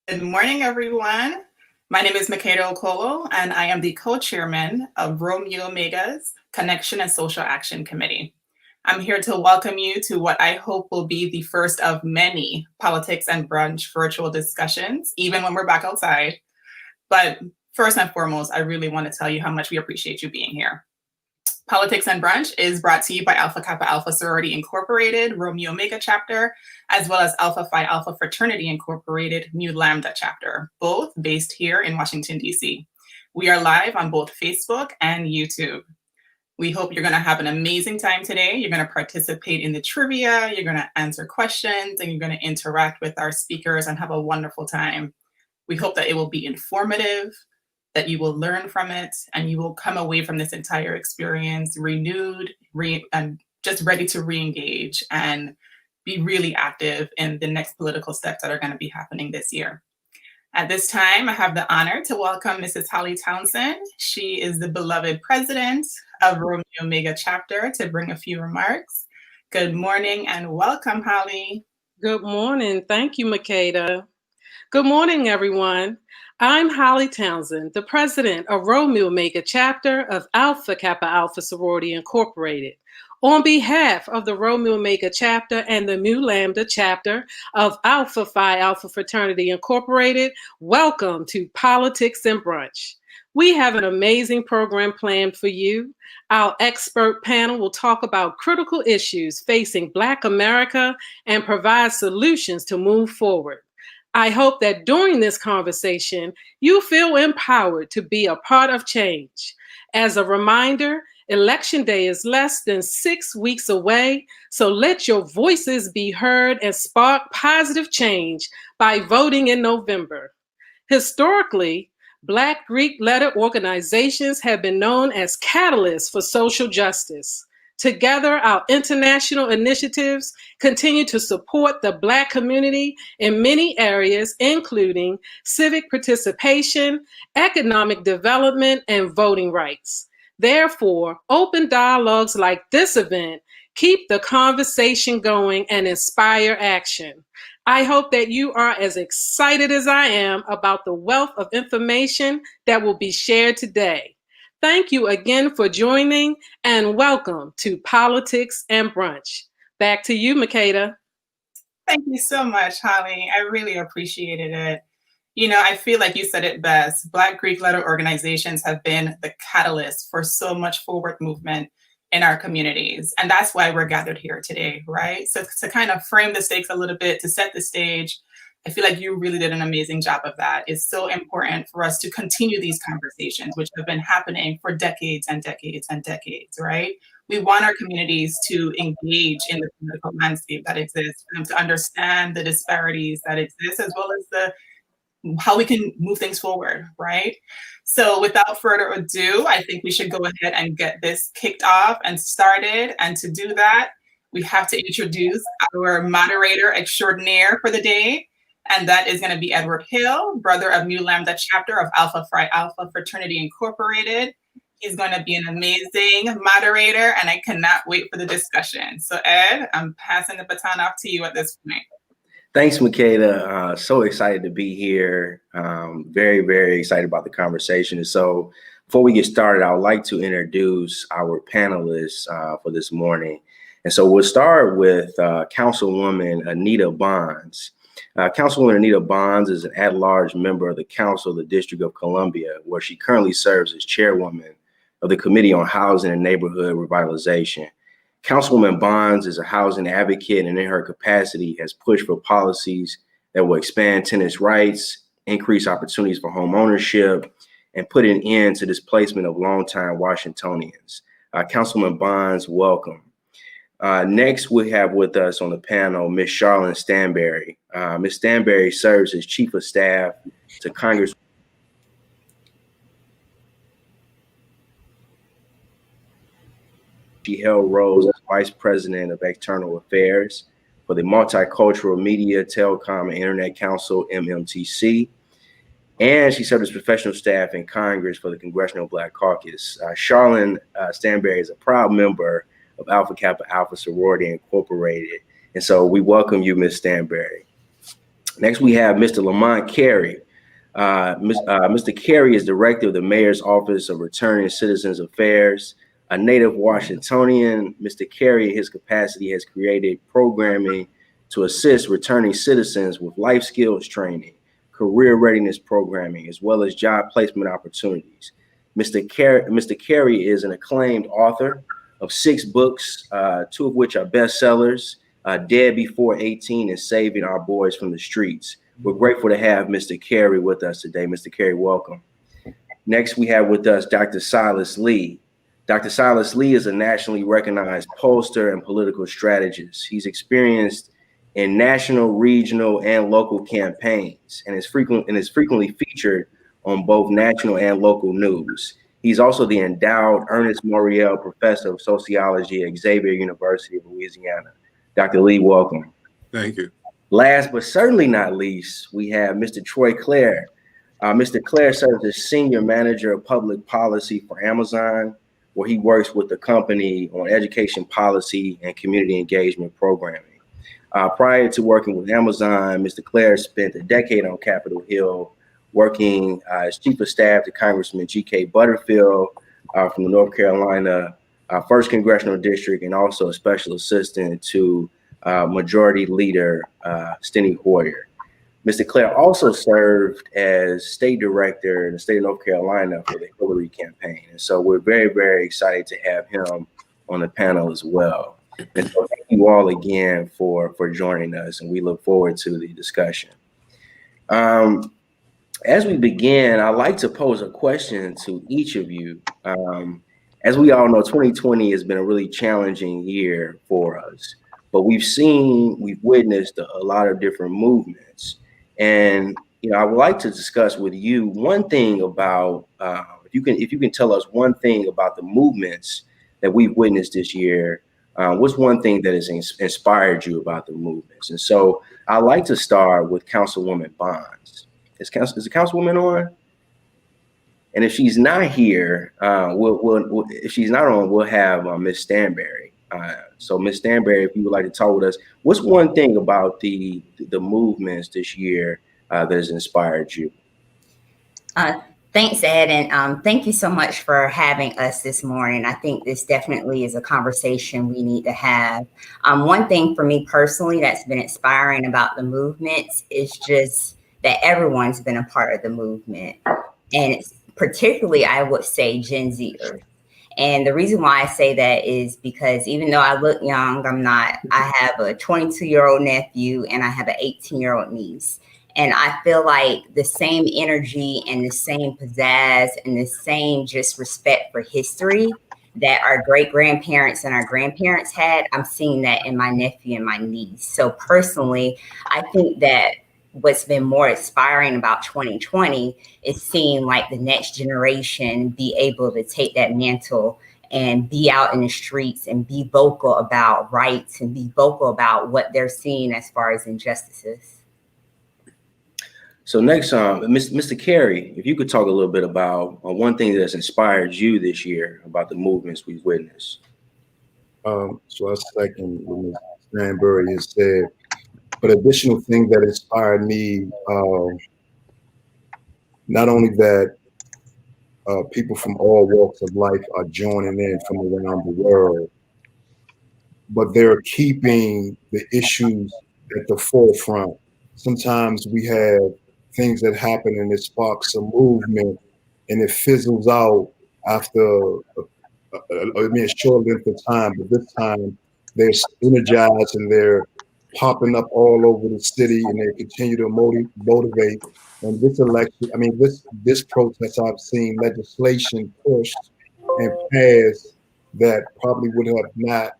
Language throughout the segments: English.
Good morning, everyone. My name is Makeda Okolo, and I am the co-chairman of Rho Mu Omega's Connection and Social Action Committee. I'm here to welcome you to what I hope will be the first of many Politics and Brunch virtual discussions, even when we're back outside. But first and foremost, I really want to tell you how much we appreciate you being here. Politics and Brunch is brought to you by Alpha Kappa Alpha Sorority Incorporated, Rho Mu Omega Chapter, as well as Alpha Phi Alpha Fraternity Incorporated, Mu Lambda Chapter, both based here in Washington, D.C. We are live on both Facebook and YouTube. We hope you're going to have an amazing time today. You're going to participate in the trivia, you're going to answer questions, and you're going to interact with our speakers and have a wonderful time. We hope that it will be informative, that you will learn from it, and you will come away from this entire experience renewed and just ready to re-engage and be really active in the next political steps that are going to be happening this year. At this time, I have the honor to welcome Mrs. Holly Townsend. She is the beloved president of Rho Mu Omega Chapter to bring a few remarks. Good morning and welcome, Holly. Good morning. Thank you, Makeda. Good morning, everyone. I'm Holly Townsend, the president of Rho Mu Omega Chapter of Alpha Kappa Alpha Sorority Incorporated. On behalf of the Rho Mu Omega Chapter and the Mu Lambda Chapter of Alpha Phi Alpha Fraternity Incorporated, welcome to Politics and Brunch. We have an amazing program planned for you. Our expert panel will talk about critical issues facing Black America and provide solutions to move forward. I hope that during this conversation, you feel empowered to be a part of change. As a reminder, Election Day is less than 6 weeks away, so let your voices be heard and spark positive change by voting in November. Historically, Black Greek letter organizations have been known as catalysts for social justice. Together, our international initiatives continue to support the Black community in many areas, including civic participation, economic development, and voting rights. Therefore, open dialogues like this event keep the conversation going and inspire action. I hope that you are as excited as I am about the wealth of information that will be shared today. Thank you again for joining and welcome to Politics and Brunch. Back to you, Makeda. Thank you so much, Holly. I really appreciated it. You know, I feel like you said it best. Black Greek letter organizations have been the catalyst for so much forward movement in our communities. And that's why we're gathered here today, right? So to kind of frame the stakes a little bit, to set the stage, I feel like you really did an amazing job of that. It's so important for us to continue these conversations, which have been happening for decades and decades and decades, right? We want our communities to engage in the political landscape that exists, for them to understand the disparities that exist, as well as how we can move things forward, right? So without further ado, I think we should go ahead and get this kicked off and started. And to do that, we have to introduce our moderator extraordinaire for the day. And that is going to be Edward Hill, brother of Mu Lambda Chapter of Alpha Phi Alpha Fraternity Incorporated. He's going to be an amazing moderator, and I cannot wait for the discussion. So Ed, I'm passing the baton off to you at this point. Thanks, Makeda. So excited to be here. Very, very excited about the conversation. And so before we get started, I would like to introduce our panelists for this morning. And so we'll start with Councilwoman Anita Bonds. Councilwoman Anita Bonds is an at-large member of the Council of the District of Columbia, where she currently serves as chairwoman of the Committee on Housing and Neighborhood Revitalization. Councilwoman Bonds is a housing advocate, and in her capacity has pushed for policies that will expand tenants' rights, increase opportunities for home ownership, and put an end to displacement of longtime Washingtonians. Councilwoman Bonds, welcome. Next, we have with us on the panel, Ms. Charlene Stanberry. Ms. Stanberry serves as Chief of Staff to Congress. She held roles as Vice President of External Affairs for the Multicultural Media, Telecom, and Internet Council, MMTC. And she served as professional staff in Congress for the Congressional Black Caucus. Charlene Stanberry is a proud member of Alpha Kappa Alpha Sorority Incorporated. And so we welcome you, Ms. Stanberry. Next, we have Mr. Lamont Carey. Mr. Carey is director of the Mayor's Office of Returning Citizens Affairs. A native Washingtonian, Mr. Carey, in his capacity, has created programming to assist returning citizens with life skills training, career readiness programming, as well as job placement opportunities. Mr. Carey is an acclaimed author of 6 books, 2 of which are bestsellers, Dead Before 18 and Saving Our Boys from the Streets. We're grateful to have Mr. Carey with us today. Mr. Carey, welcome. Next, we have with us Dr. Silas Lee. Dr. Silas Lee is a nationally recognized pollster and political strategist. He's experienced in national, regional, and local campaigns, and is frequently featured on both national and local news. He's also the endowed Ernest Morial Professor of Sociology at Xavier University of Louisiana. Dr. Lee, welcome. Thank you. Last but certainly not least, we have Mr. Troy Clare. Mr. Clare serves as Senior Manager of Public Policy for Amazon, where he works with the company on education policy and community engagement programming. Prior to working with Amazon, Mr. Clare spent a decade on Capitol Hill, working as Chief of Staff to Congressman G.K. Butterfield from the North Carolina 1st Congressional District, and also a Special Assistant to Majority Leader Steny Hoyer. Mr. Clare also served as State Director in the state of North Carolina for the Hillary campaign. And so we're very, very excited to have him on the panel as well. And so thank you all again for joining us, and we look forward to the discussion. As we begin, I'd like to pose a question to each of you. As we all know, 2020 has been a really challenging year for us, but we've witnessed a lot of different movements. And I would like to discuss with you one thing about, if you can tell us one thing about the movements that we've witnessed this year. What's one thing that has inspired you about the movements? And so I'd like to start with Councilwoman Bonds. Is the Councilwoman on? And if she's not here, if she's not on, we'll have Ms. Stanberry. So Ms. Stanberry, if you would like to talk with us, what's one thing about the movements this year that has inspired you? Thanks, Ed, and thank you so much for having us this morning. I think this definitely is a conversation we need to have. One thing for me personally that's been inspiring about the movements is just that everyone's been a part of the movement, and it's particularly, I would say, Gen Zers. And the reason why I say that is because even though I look young, I'm not. I have a 22-year-old nephew and I have an 18-year-old niece. And I feel like the same energy and the same pizzazz and the same just respect for history that our great-grandparents and our grandparents had, I'm seeing that in my nephew and my niece. So personally, I think that what's been more inspiring about 2020 is seeing like the next generation be able to take that mantle and be out in the streets and be vocal about rights and be vocal about what they're seeing as far as injustices. So next, Mr. Carey, if you could talk a little bit about one thing that's inspired you this year about the movements we've witnessed. So I second what Ms. Stanberry has said. But additional thing that inspired me, not only that people from all walks of life are joining in from around the world, but they're keeping the issues at the forefront. Sometimes we have things that happen and it sparks a movement and it fizzles out after a short length of time, but this time they're energized and they're popping up all over the city and they continue to motivate. And this election, this protest, I've seen legislation pushed and passed that probably would have not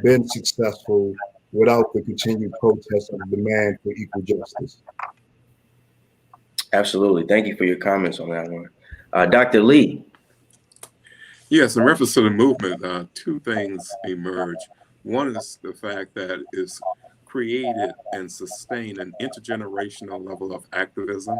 been successful without the continued protest and demand for equal justice. Absolutely. Thank you for your comments on that one. Dr. Lee. Yes, in reference to the movement, 2 things emerge. One is the fact that it's created and sustained an intergenerational level of activism,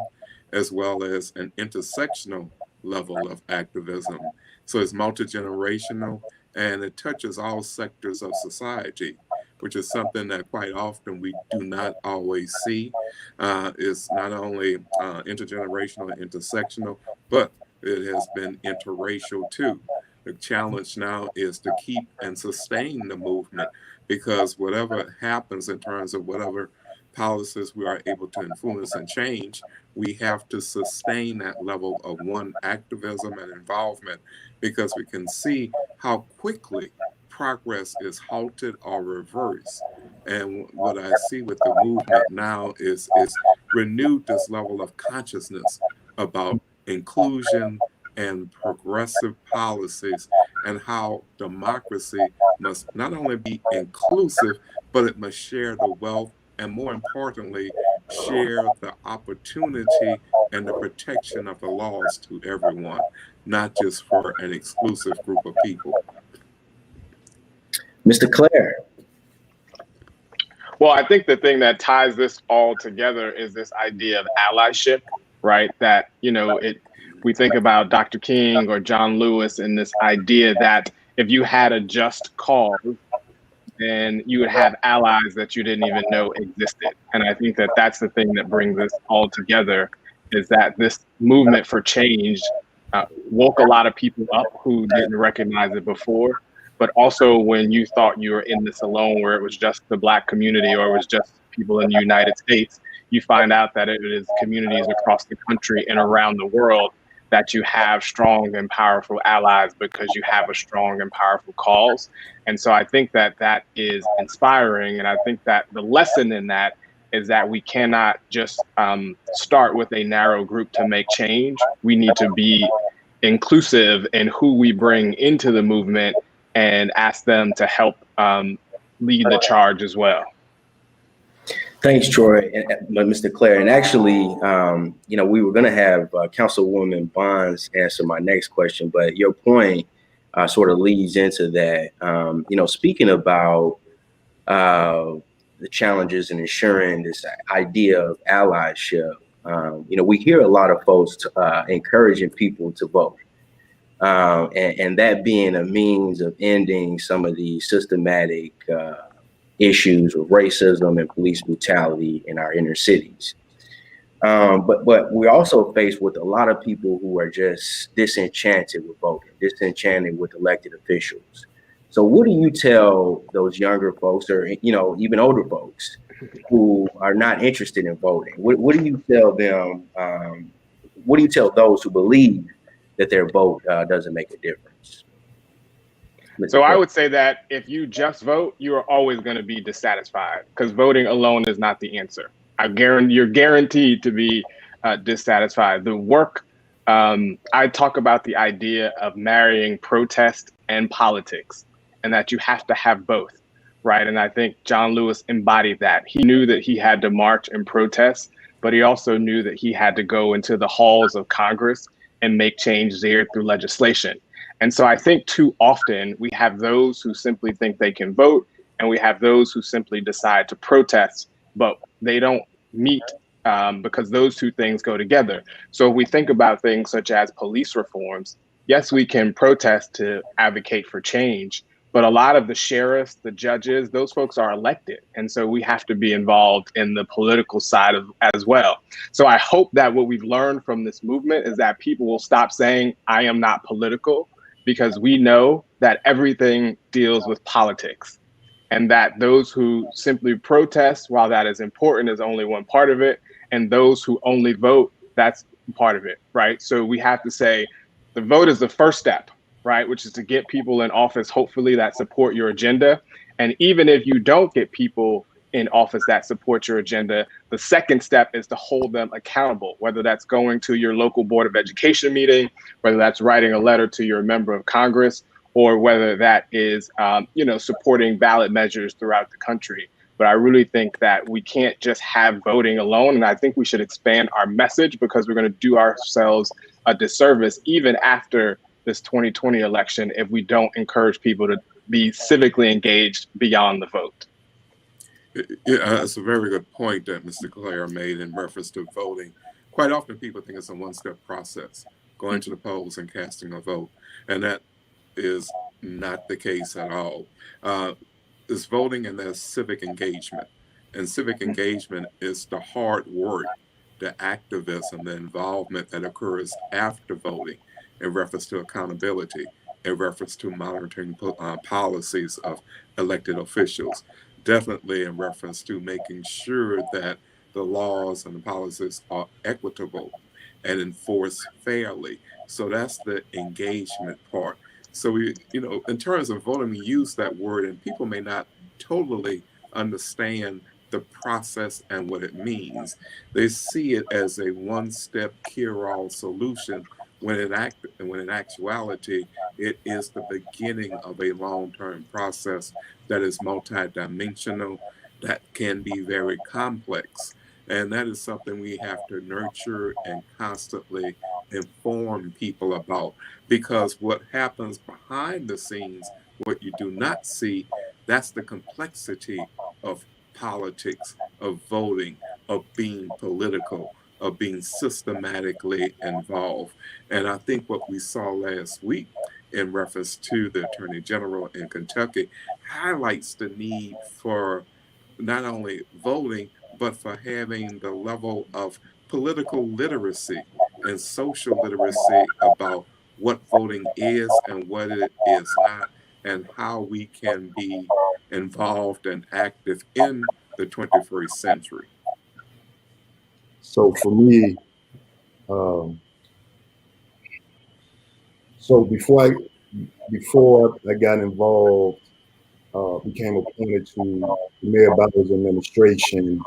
as well as an intersectional level of activism. So it's multi-generational and it touches all sectors of society. which is something that quite often we do not always see. It's not only intergenerational and intersectional, but it has been interracial too. The challenge now is to keep and sustain the movement, because whatever happens in terms of whatever policies we are able to influence and change, we have to sustain that level of activism and involvement, because we can see how quickly progress is halted or reversed. And what I see with the movement now is renewed this level of consciousness about inclusion and progressive policies, and how democracy must not only be inclusive, but it must share the wealth, and more importantly, share the opportunity and the protection of the laws to everyone, not just for an exclusive group of people. Mr. Claire. Well, I think the thing that ties this all together is this idea of allyship, right? That, we think about Dr. King or John Lewis and this idea that if you had a just cause, then you would have allies that you didn't even know existed. And I think that that's the thing that brings this all together, is that this movement for change woke a lot of people up who didn't recognize it before. But also, when you thought you were in this alone, where it was just the Black community or it was just people in the United States, you find out that it is communities across the country and around the world that you have strong and powerful allies, because you have a strong and powerful cause. And so I think that that is inspiring. And I think that the lesson in that is that we cannot just start with a narrow group to make change. We need to be inclusive in who we bring into the movement and ask them to help lead the charge as well. Thanks, Troy, Mr. Claire. And actually, we were going to have Councilwoman Bonds answer my next question, but your point sort of leads into that. Speaking about the challenges in ensuring this idea of allyship, we hear a lot of folks encouraging people to vote. And that being a means of ending some of the systematic issues of racism and police brutality in our inner cities. But we're also faced with a lot of people who are just disenchanted with voting, disenchanted with elected officials. So what do you tell those younger folks, or even older folks who are not interested in voting? What do you tell them? What do you tell those who believe that their vote doesn't make a difference? So I would say that if you just vote, you are always going to be dissatisfied, because voting alone is not the answer. You're guaranteed to be dissatisfied. The work, I talk about the idea of marrying protest and politics, and that you have to have both, right? And I think John Lewis embodied that. He knew that he had to march and protest, but he also knew that he had to go into the halls of Congress and make change there through legislation. And so I think too often we have those who simply think they can vote, and we have those who simply decide to protest, but they don't meet because those two things go together. So if we think about things such as police reforms, yes, we can protest to advocate for change, but a lot of the sheriffs, the judges, those folks are elected. And so we have to be involved in the political side as well. So I hope that what we've learned from this movement is that people will stop saying, I am not political, because we know that everything deals with politics, and that those who simply protest, while that is important, is only one part of it. And those who only vote, that's part of it, right? So we have to say the vote is the first step, right? Which is to get people in office, hopefully, that support your agenda. And even if you don't get people in office that support your agenda, the second step is to hold them accountable, whether that's going to your local Board of Education meeting, whether that's writing a letter to your member of Congress, or whether that is, supporting ballot measures throughout the country. But I really think that we can't just have voting alone. And I think we should expand our message, because we're going to do ourselves a disservice even after this 2020 election if we don't encourage people to be civically engaged beyond the vote. Yeah, that's a very good point that Mr. Claire made in reference to voting. Quite often people think it's a one-step process, going to the polls and casting a vote, and that is not the case at all. there's voting and there's civic engagement. And civic engagement is the hard work, the activism, the involvement that occurs after voting in reference to accountability, in reference to monitoring policies of elected officials, definitely in reference to making sure that the laws and the policies are equitable and enforced fairly. So that's the engagement part. So we, in terms of voting, we use that word and people may not totally understand the process and what it means. They see it as a one-step cure-all solution when in actuality, it is the beginning of a long-term process that is multidimensional, that can be very complex. And that is something we have to nurture and constantly inform people about, because what happens behind the scenes, what you do not see, that's the complexity of politics, of voting, of being political, of being systematically involved. And I think what we saw last week in reference to the Attorney General in Kentucky highlights the need for not only voting, but for having the level of political literacy and social literacy about what voting is and what it is not, and how we can be involved and active in the 21st century. So for me, so before I got involved, became appointed to Mayor Bowers' administration,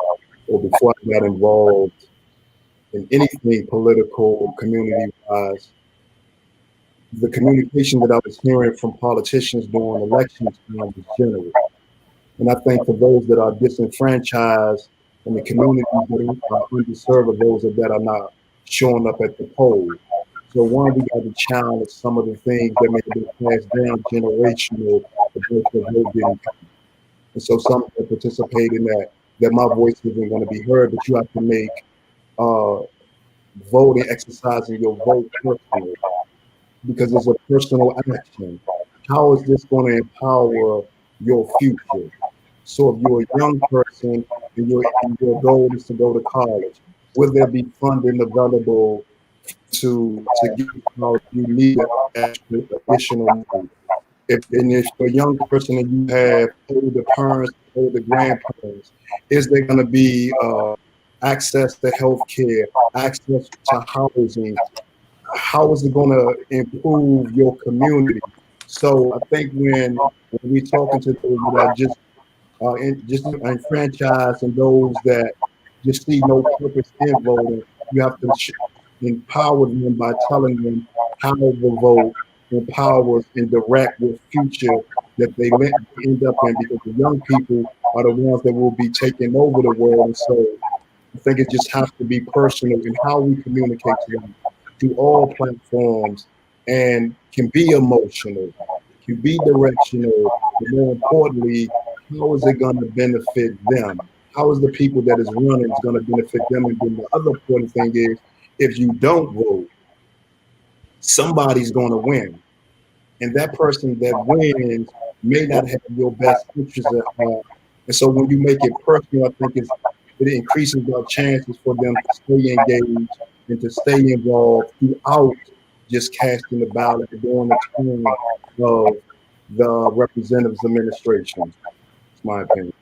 or before I got involved in anything political or community-wise, the communication that I was hearing from politicians during elections was general. And I think for those that are disenfranchised in the communities that are underserved, or those that are not showing up at the polls. So one, we got to challenge some of the things that may have been passed down generational, the vote didn't come. And so some that participate in that my voice isn't going to be heard, but you have to make voting, exercising your vote personal, because it's a personal action. How is this going to empower your future? So if you're a young person and your goal is to go to college, will there be funding available to get college? You need additional money. If you're a young person and you have older parents, older grandparents, is there going to be access to health care, access to housing? How is it going to improve your community? So I think when we're talking to those that are just enfranchised and those that just see no purpose in voting, you have to empower them by telling them how the vote empowers and direct the future that they end up in, because the young people are the ones that will be taking over the world. And so I think it just has to be personal in how we communicate to them through all platforms, and can be emotional, can be directional, but more importantly, how is it going to benefit them? How is the people that is running is going to benefit them? And then the other important thing is, if you don't vote, somebody's going to win. And that person that wins may not have your best interests at heart. And so when you make it personal, I think it increases our chances for them to stay engaged and to stay involved throughout just casting the ballot during the term of the representatives' administration. That's my opinion.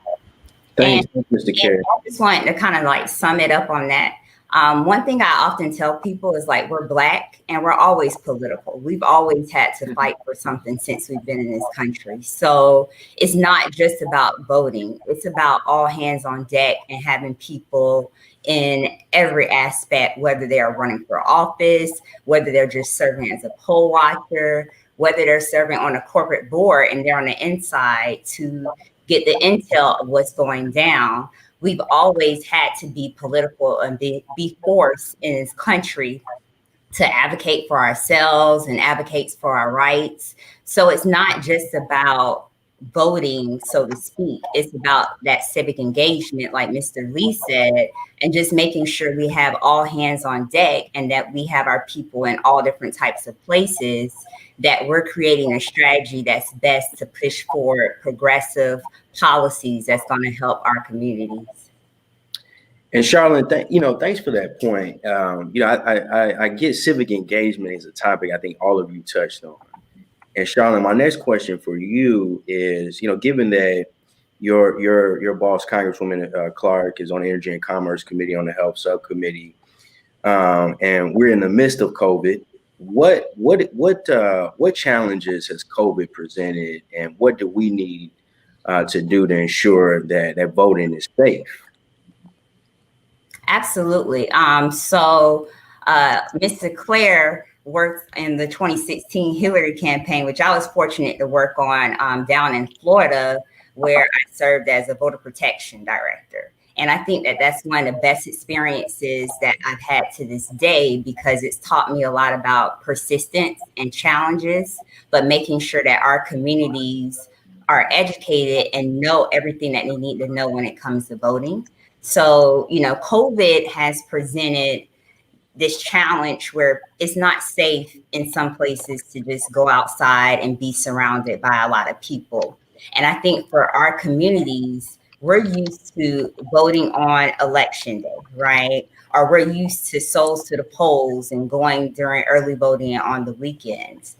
Thanks, Mr. Carey. I just wanted to kind of like sum it up on that. One thing I often tell people is, like, we're Black and we're always political. We've always had to fight for something since we've been in this country. So it's not just about voting. It's about all hands on deck and having people in every aspect, whether they're running for office, whether they're just serving as a poll watcher, whether they're serving on a corporate board and they're on the inside to get the intel of what's going down. We've always had to be political and be forced in this country to advocate for ourselves and advocate for our rights. So it's not just about voting, so to speak. It's about that civic engagement, like Mr. Lee said, and just making sure we have all hands on deck and that we have our people in all different types of places that we're creating a strategy that's best to push forward progressive policies that's going to help our communities. And Charlene, thanks for that point. I get civic engagement as a topic I think all of you touched on. And Charlene, my next question for you is, given that your boss, Congresswoman Clark, is on the Energy and Commerce Committee on the Health Subcommittee, and we're in the midst of COVID, what challenges has COVID presented, and what do we need to do to ensure that voting is safe? Absolutely. Mr. Claire worked in the 2016 Hillary campaign, which I was fortunate to work on down in Florida, where I served as a voter protection director. And I think that that's one of the best experiences that I've had to this day, because it's taught me a lot about persistence and challenges, but making sure that our communities are educated and know everything that they need to know when it comes to voting. So, COVID has presented this challenge where it's not safe in some places to just go outside and be surrounded by a lot of people. And I think for our communities, we're used to voting on election day, right? Or we're used to souls to the polls and going during early voting on the weekends,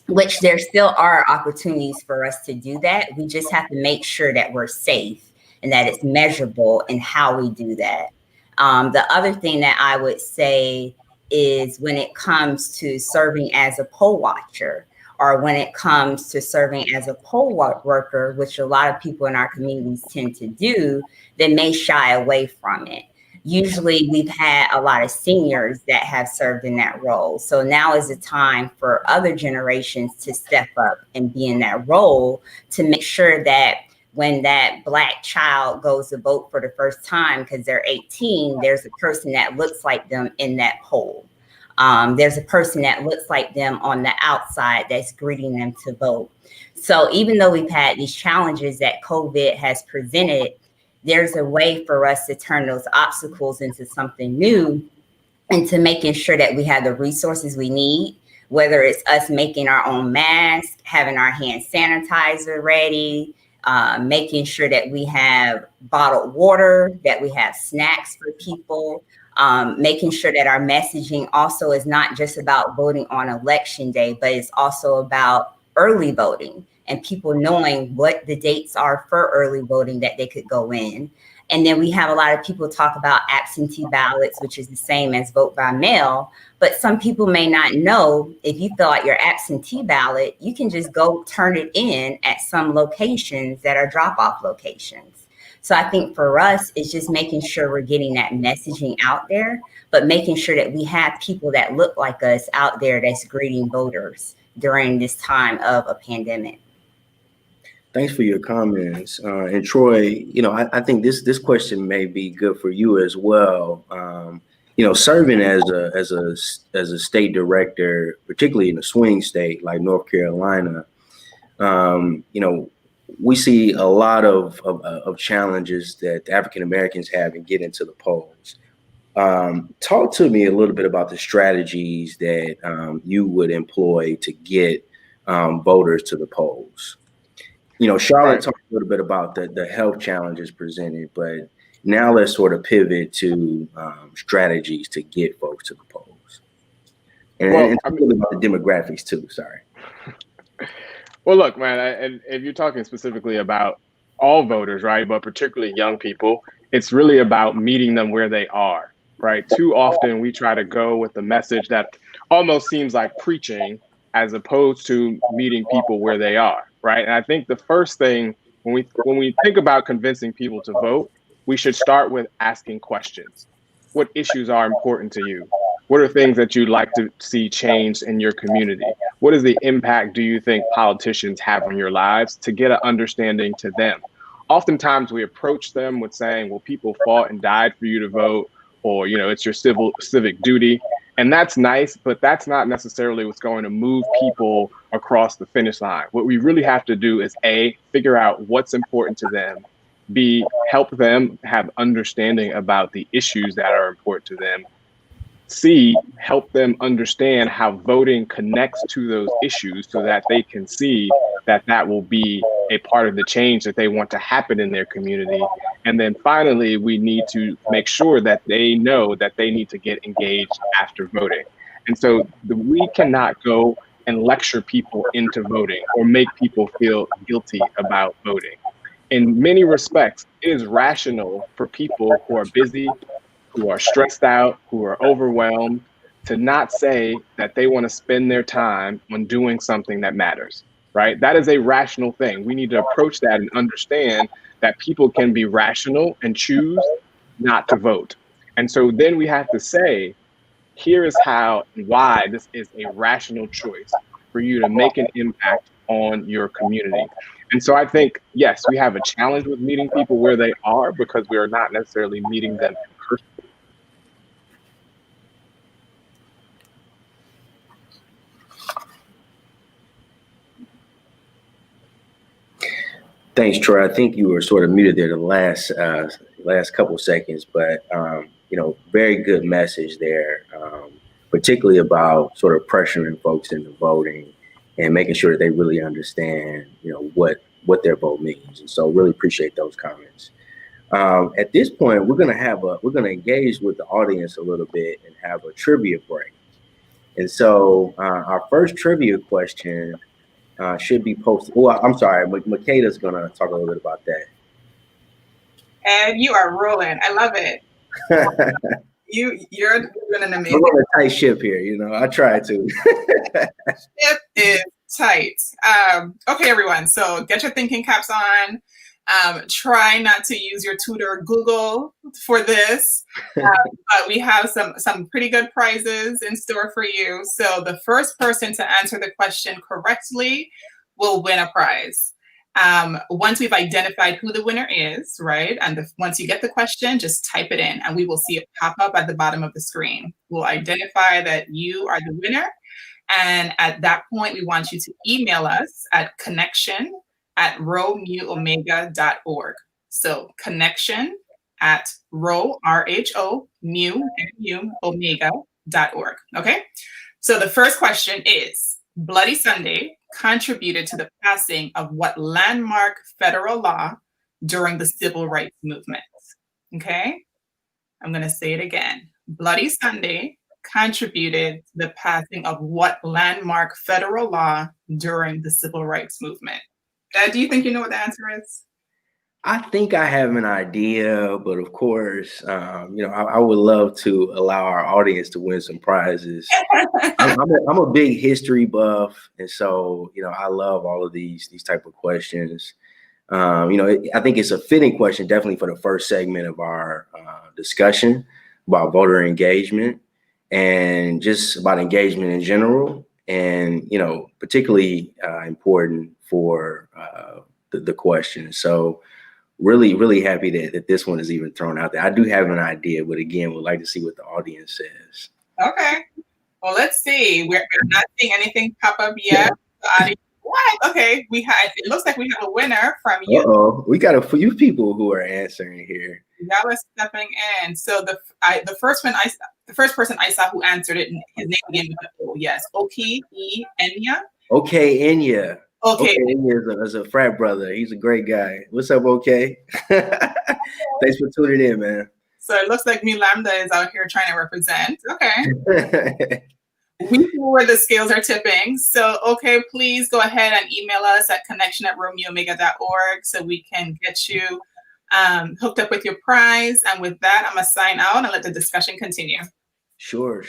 which there still are opportunities for us to do that. We just have to make sure that we're safe and that it's measurable in how we do that. The other thing that I would say is when it comes to serving as a poll watcher, or when it comes to serving as a poll worker, which a lot of people in our communities tend to do, they may shy away from it. Usually we've had a lot of seniors that have served in that role. So now is the time for other generations to step up and be in that role to make sure that when that Black child goes to vote for the first time because they're 18, there's a person that looks like them in that poll. There's a person that looks like them on the outside that's greeting them to vote. So even though we've had these challenges that COVID has presented, there's a way for us to turn those obstacles into something new, and to making sure that we have the resources we need, whether it's us making our own masks, having our hand sanitizer ready, making sure that we have bottled water, that we have snacks for people, making sure that our messaging also is not just about voting on election day, but it's also about early voting and people knowing what the dates are for early voting that they could go in. And then we have a lot of people talk about absentee ballots, which is the same as vote by mail. But some people may not know, if you fill out your absentee ballot, you can just go turn it in at some locations that are drop-off locations. So I think for us, it's just making sure we're getting that messaging out there, but making sure that we have people that look like us out there that's greeting voters during this time of a pandemic. Thanks for your comments. And Troy, I think this question may be good for you as well. Serving as a state director, particularly in a swing state like North Carolina, we see a lot of challenges that African Americans have in getting to the polls. Talk to me a little bit about the strategies that you would employ to get voters to the polls. Charlotte talked a little bit about the health challenges presented, but now let's sort of pivot to strategies to get folks to the polls. And talk a little about the demographics too, sorry. Well, look, man, and if you're talking specifically about all voters, right, but particularly young people, it's really about meeting them where they are, right? Too often we try to go with the message that almost seems like preaching as opposed to meeting people where they are. Right. And I think the first thing when we think about convincing people to vote, we should start with asking questions. What issues are important to you? What are things that you'd like to see changed in your community? What is the impact do you think politicians have on your lives, to get an understanding to them? Oftentimes we approach them with saying, well, people fought and died for you to vote, or, it's your civic duty. And that's nice, but that's not necessarily what's going to move people across the finish line. What we really have to do is A, figure out what's important to them, B, help them have understanding about the issues that are important to them, help them understand how voting connects to those issues so that they can see that that will be a part of the change that they want to happen in their community. And then finally, we need to make sure that they know that they need to get engaged after voting. And so we cannot go and lecture people into voting or make people feel guilty about voting. In many respects, it is rational for people who are busy, who are stressed out, who are overwhelmed, to not say that they want to spend their time on doing something that matters, right? That is a rational thing. We need to approach that and understand that people can be rational and choose not to vote. And so then we have to say, here is how and why this is a rational choice for you to make an impact on your community. And so I think, yes, we have a challenge with meeting people where they are because we are not necessarily meeting them in person. Thanks, Troy. I think you were sort of muted there the last couple of seconds, but very good message there, particularly about sort of pressuring folks into voting and making sure that they really understand, what their vote means. And so really appreciate those comments. At this point, we're going to engage with the audience a little bit and have a trivia break. And so our first trivia question should be posted. Well, I'm sorry, Makeda's going to talk a little bit about that. And you are rolling. I love it. You're doing an amazing. I'm on a tight ship here, I try to. Ship is tight. Okay, everyone. So get your thinking caps on. Try not to use your tutor Google for this, but we have some pretty good prizes in store for you. So the first person to answer the question correctly will win a prize. Once we've identified who the winner is, right? And once you get the question, just type it in and we will see it pop up at the bottom of the screen. We'll identify that you are the winner. And at that point, we want you to email us at connection@rhomuomega.org. So connection@rho, omega.org. Okay. So the first question is, Bloody Sunday contributed to the passing of what landmark federal law during the civil rights movement? Okay. I'm going to say it again. Bloody Sunday contributed to the passing of what landmark federal law during the civil rights movement? Do you think you know what the answer is? I think I have an idea, but of course, I would love to allow our audience to win some prizes. I'm a big history buff, and so I love all of these type of questions. I think it's a fitting question, definitely for the first segment of our discussion about voter engagement and just about engagement in general, and particularly important for the question. So really, really happy that this one is even thrown out there. I do have an idea, but again, would like to see what the audience says. Okay. Well, let's see. We're not seeing anything pop up yet. What? Okay. It looks like we have a winner from you. Uh-oh. We got a few people who are answering here. Y'all are stepping in. So the first person I saw who answered it, his name began with O. Yes. Okay, Enya. Okay, Enya. Okay. Enya is a frat brother. He's a great guy. What's up, okay? Thanks for tuning in, man. So it looks like me Lambda is out here trying to represent. Okay. We see where the scales are tipping. So, okay, please go ahead and email us at connection@rhomuomega.org so we can get you hooked up with your prize. And with that, I'm going to sign out and let the discussion continue. Sure.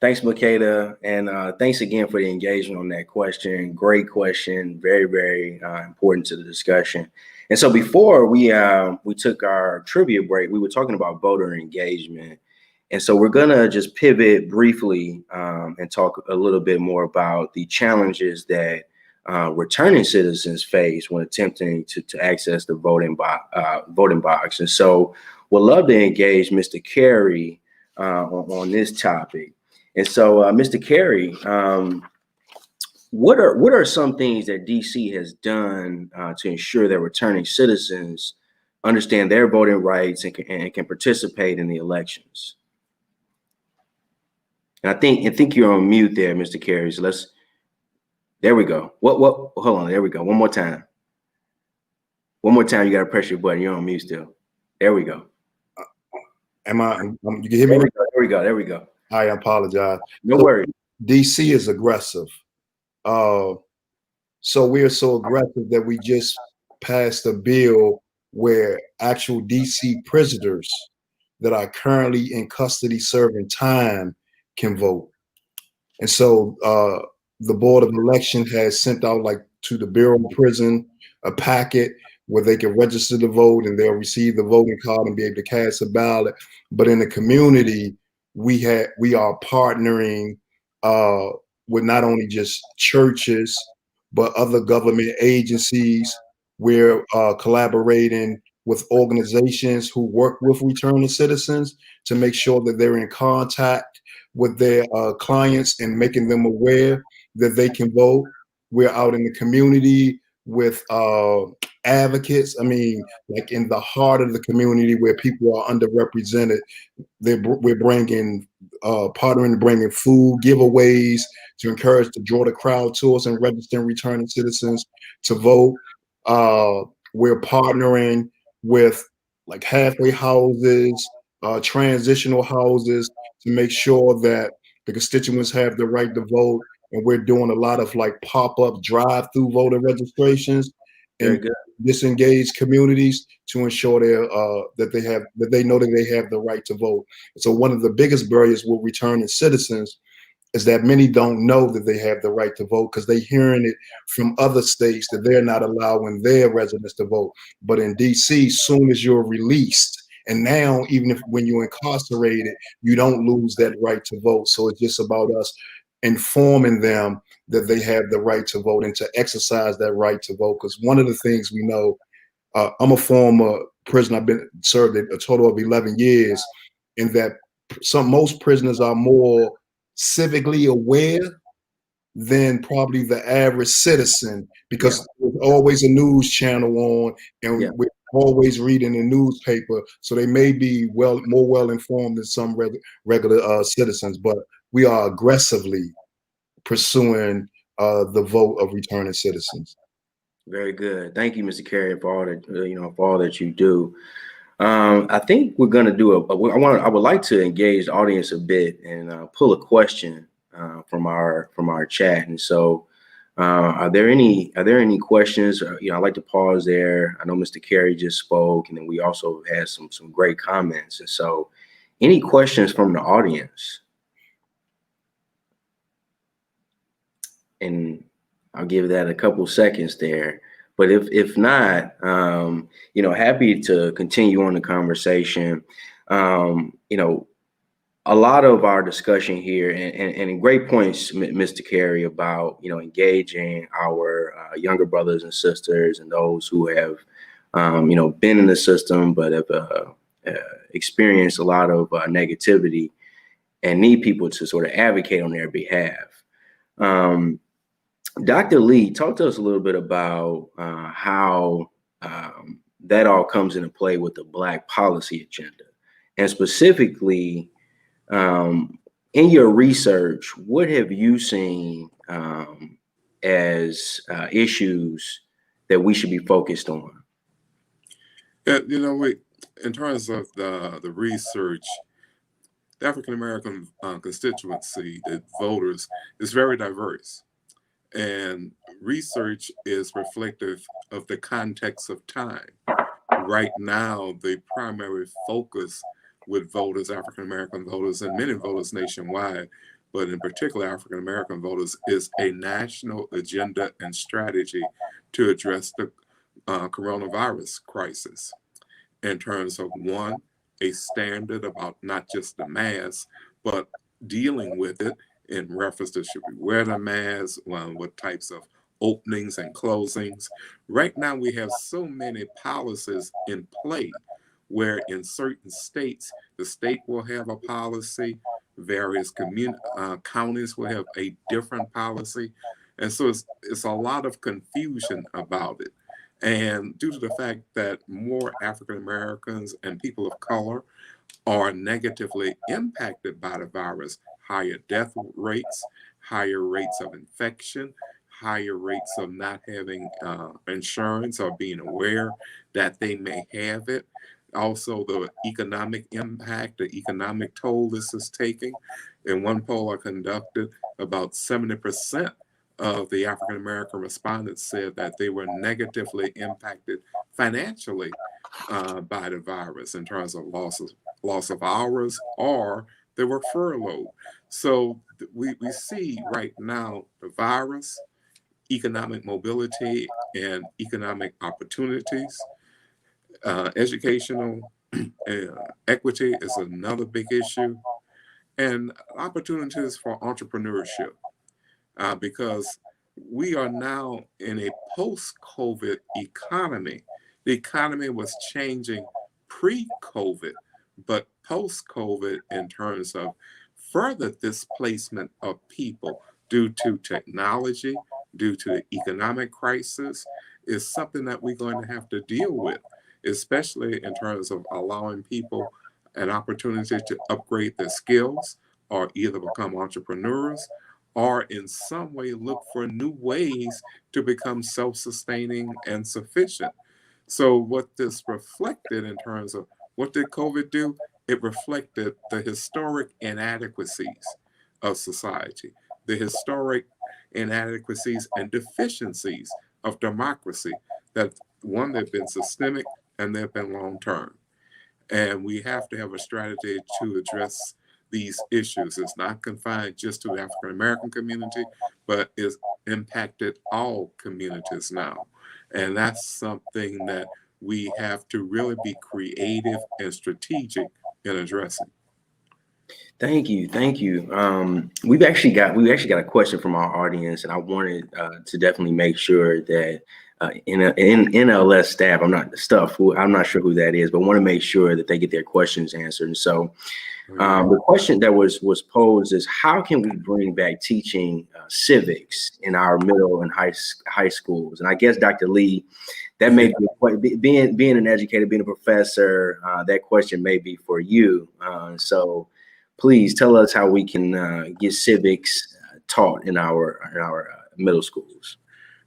Thanks, Makeda. And thanks again for the engagement on that question. Great question. Very, very important to the discussion. And so before we took our trivia break, we were talking about voter engagement. And so we're going to just pivot briefly and talk a little bit more about the challenges that returning citizens face when attempting to access the voting box. And so we'd love to engage Mr. Carey on this topic. And so, Mr. Carey, what are some things that DC has done to ensure that returning citizens understand their voting rights and can participate in the elections? And I think you're on mute there, Mr. Carey. So there we go. What, hold on, there we go. One more time. One more time, you got to press your button. You're on mute still. There we go. You can hear me? There we go. I apologize. No worries. DC is aggressive. So we are so aggressive that we just passed a bill where actual DC prisoners that are currently in custody serving time can vote. And so the Board of Election has sent out, like, to the Bureau of Prison a packet where they can register to vote and they'll receive the voting card and be able to cast a ballot. But in the community, we are partnering with not only just churches, but other government agencies. We're collaborating with organizations who work with returning citizens to make sure that they're in contact with their clients and making them aware that they can vote. We're out in the community with advocates. I mean, like in the heart of the community where people are underrepresented, we're bringing, partnering, bringing food giveaways to encourage to draw the crowd to us and registering returning citizens to vote. We're partnering with like halfway houses, transitional houses to make sure that the constituents have the right to vote. And we're doing a lot of like pop-up drive-through voter registrations in disengaged communities to ensure that they know that they have the right to vote. So one of the biggest barriers with returning citizens is that many don't know that they have the right to vote because they're hearing it from other states that they're not allowing their residents to vote. But in DC, soon as you're released, and now even if when you're incarcerated, you don't lose that right to vote. So it's just about us informing them that they have the right to vote and to exercise that right to vote. Because one of the things we know, I'm a former prisoner. I've been served a total of 11 years, in that most prisoners are more civically aware than probably the average citizen, because there's always a news channel on and we're always reading the newspaper, so they may be more well informed than some regular citizens. But we are aggressively pursuing the vote of returning citizens. Very good. Thank you, Mr. Carey, for all that for all that you do. I think we're going to do I would like to engage the audience a bit and pull a question from our chat. And so, are there any questions? I'd like to pause there. I know Mr. Carey just spoke, and then we also had some great comments. And so, any questions from the audience? And I'll give that a couple seconds there. But if not, happy to continue on the conversation. A lot of our discussion here, and great points, Mr. Carey, about engaging our younger brothers and sisters and those who have been in the system but have experienced a lot of negativity and need people to sort of advocate on their behalf. Dr. Lee, talk to us a little bit about how that all comes into play with the Black policy agenda. And specifically, in your research, what have you seen as issues that we should be focused on? In terms of the research, the African-American constituency, the voters, is very diverse. And research is reflective of the context of time. Right now, the primary focus with voters, African-American voters, and many voters nationwide, but in particular African-American voters, is a national agenda and strategy to address the coronavirus crisis in terms of, one, a standard about not just the mask, but dealing with it in reference to should we wear the mask, what types of openings and closings. Right now, we have so many policies in play where in certain states, the state will have a policy, various counties will have a different policy. And so it's a lot of confusion about it. And due to the fact that more African Americans and people of color are negatively impacted by the virus, higher death rates, higher rates of infection, higher rates of not having insurance or being aware that they may have it. Also, the economic impact, the economic toll this is taking. In one poll I conducted, about 70% of the African American respondents said that they were negatively impacted financially by the virus in terms of loss of hours, or they were furloughed. So we see right now the virus, economic mobility, and economic opportunities. Educational equity is another big issue, and opportunities for entrepreneurship, because we are now in a post-COVID economy. The economy was changing pre-COVID, but post-COVID, in terms of further displacement of people due to technology, due to the economic crisis, is something that we're going to have to deal with, especially in terms of allowing people an opportunity to upgrade their skills or either become entrepreneurs or in some way look for new ways to become self-sustaining and sufficient. So what this reflected in terms of what did COVID do? It reflected the historic inadequacies of society, the historic inadequacies and deficiencies of democracy that, one, they've been systemic and they've been long-term. And we have to have a strategy to address these issues. It's not confined just to the African American community, but it's impacted all communities now. And that's something that we have to really be creative and strategic in addressing. Thank you, thank you. We've actually got a question from our audience, and I wanted to definitely make sure that in NLS staff, I'm not sure who that is, but want to make sure that they get their questions answered. And so the question that was posed is, how can we bring back teaching civics in our middle and high schools? And I guess, Dr. Lee, that may be, being an educator, being a professor, that question may be for you. So please tell us how we can get civics taught in our middle schools.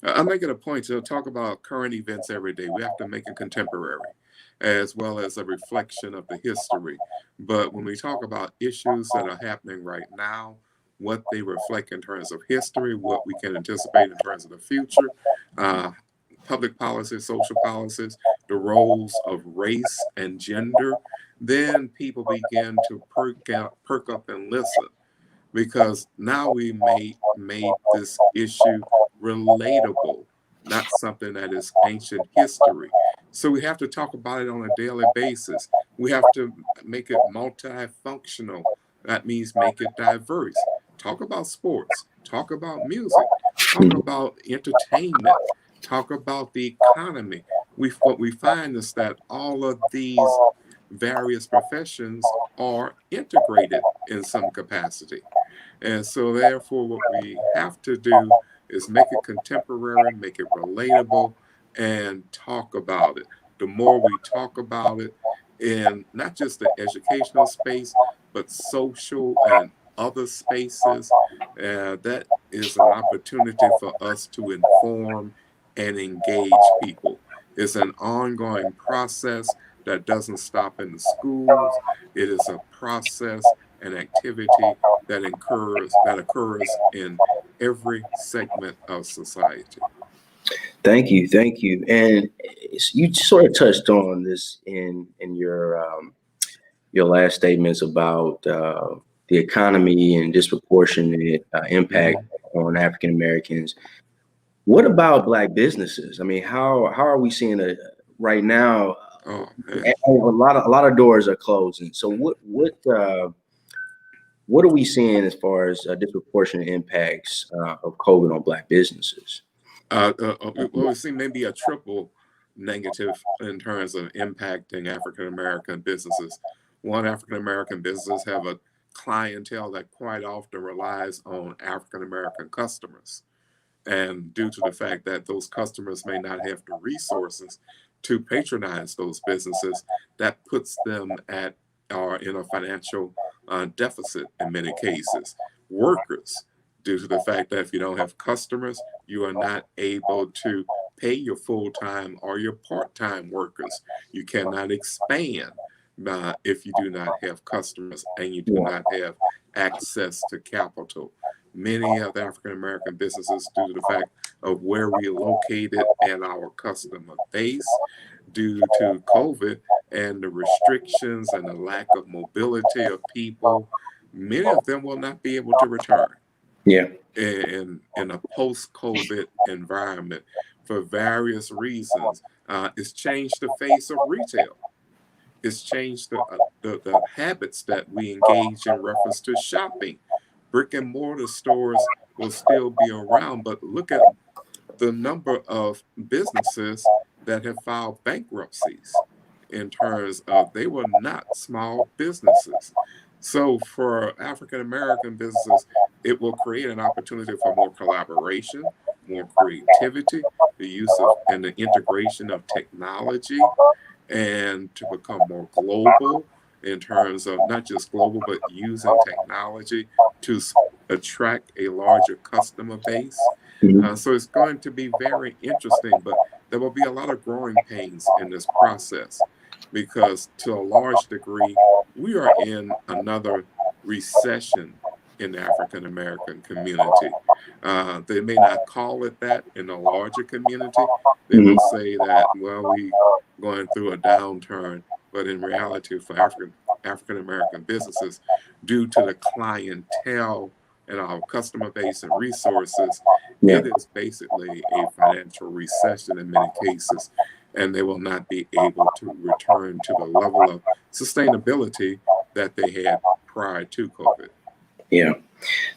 I'm making a point to talk about current events every day. We have to make it contemporary, as well as a reflection of the history. But when we talk about issues that are happening right now, what they reflect in terms of history, what we can anticipate in terms of the future, public policies, social policies, the roles of race and gender, then people begin to perk up and listen, because now we made this issue relatable, not something that is ancient history. So we have to talk about it on a daily basis. We have to make it multifunctional. That means make it diverse. Talk about sports, talk about music, talk about entertainment, talk about the economy. What we find is that all of these various professions are integrated in some capacity. And so therefore what we have to do is make it contemporary, make it relatable, and talk about it. The more we talk about it in not just the educational space, but social and other spaces, that is an opportunity for us to inform and engage people. It's an ongoing process that doesn't stop in the schools. It is a process and activity that occurs in every segment of society. Thank you. And you sort of touched on this in your last statements about the economy and disproportionate impact on African Americans. What about Black businesses? I mean, how are we seeing it right now? A lot of doors are closing. So what are we seeing as far as disproportionate impacts of COVID on Black businesses? We see maybe a triple negative in terms of impacting African American businesses. One, African American businesses have a clientele that quite often relies on African American customers. And due to the fact that those customers may not have the resources to patronize those businesses, that puts them in a financial deficit in many cases. Workers, due to the fact that if you don't have customers, you are not able to pay your full-time or your part-time workers. You cannot expand if you do not have customers and you do not have access to capital. Many of the African-American businesses, due to the fact of where we are located and our customer base, due to COVID and the restrictions and the lack of mobility of people, many of them will not be able to return. Yeah. In a post-COVID environment for various reasons. It's changed the face of retail. It's changed the habits that we engage in reference to shopping. Brick and mortar stores will still be around, but look at the number of businesses that have filed bankruptcies in terms of they were not small businesses. So for African American businesses, it will create an opportunity for more collaboration, more creativity, the use of and the integration of technology, and to become more global in terms of not just global, but using technology to attract a larger customer base. So it's going to be very interesting, but there will be a lot of growing pains in this process because to a large degree, we are in another recession in the African American community. They may not call it that in the larger community. They will say that, well, we going through a downturn, but in reality for African American businesses, due to the clientele and our customer base and resources, it is basically a financial recession in many cases, and they will not be able to return to the level of sustainability that they had prior to COVID. Yeah.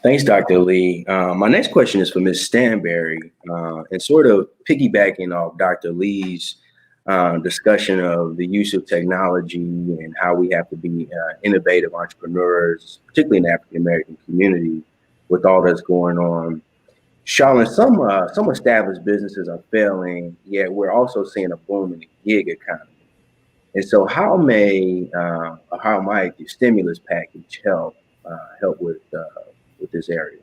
Thanks, Dr. Lee. My next question is for Ms. Stanberry, and sort of piggybacking off Dr. Lee's discussion of the use of technology and how we have to be innovative entrepreneurs, particularly in the African-American community with all that's going on. Charlotte, some established businesses are failing, yet we're also seeing a boom in the gig economy. And so how might the stimulus package help with this area?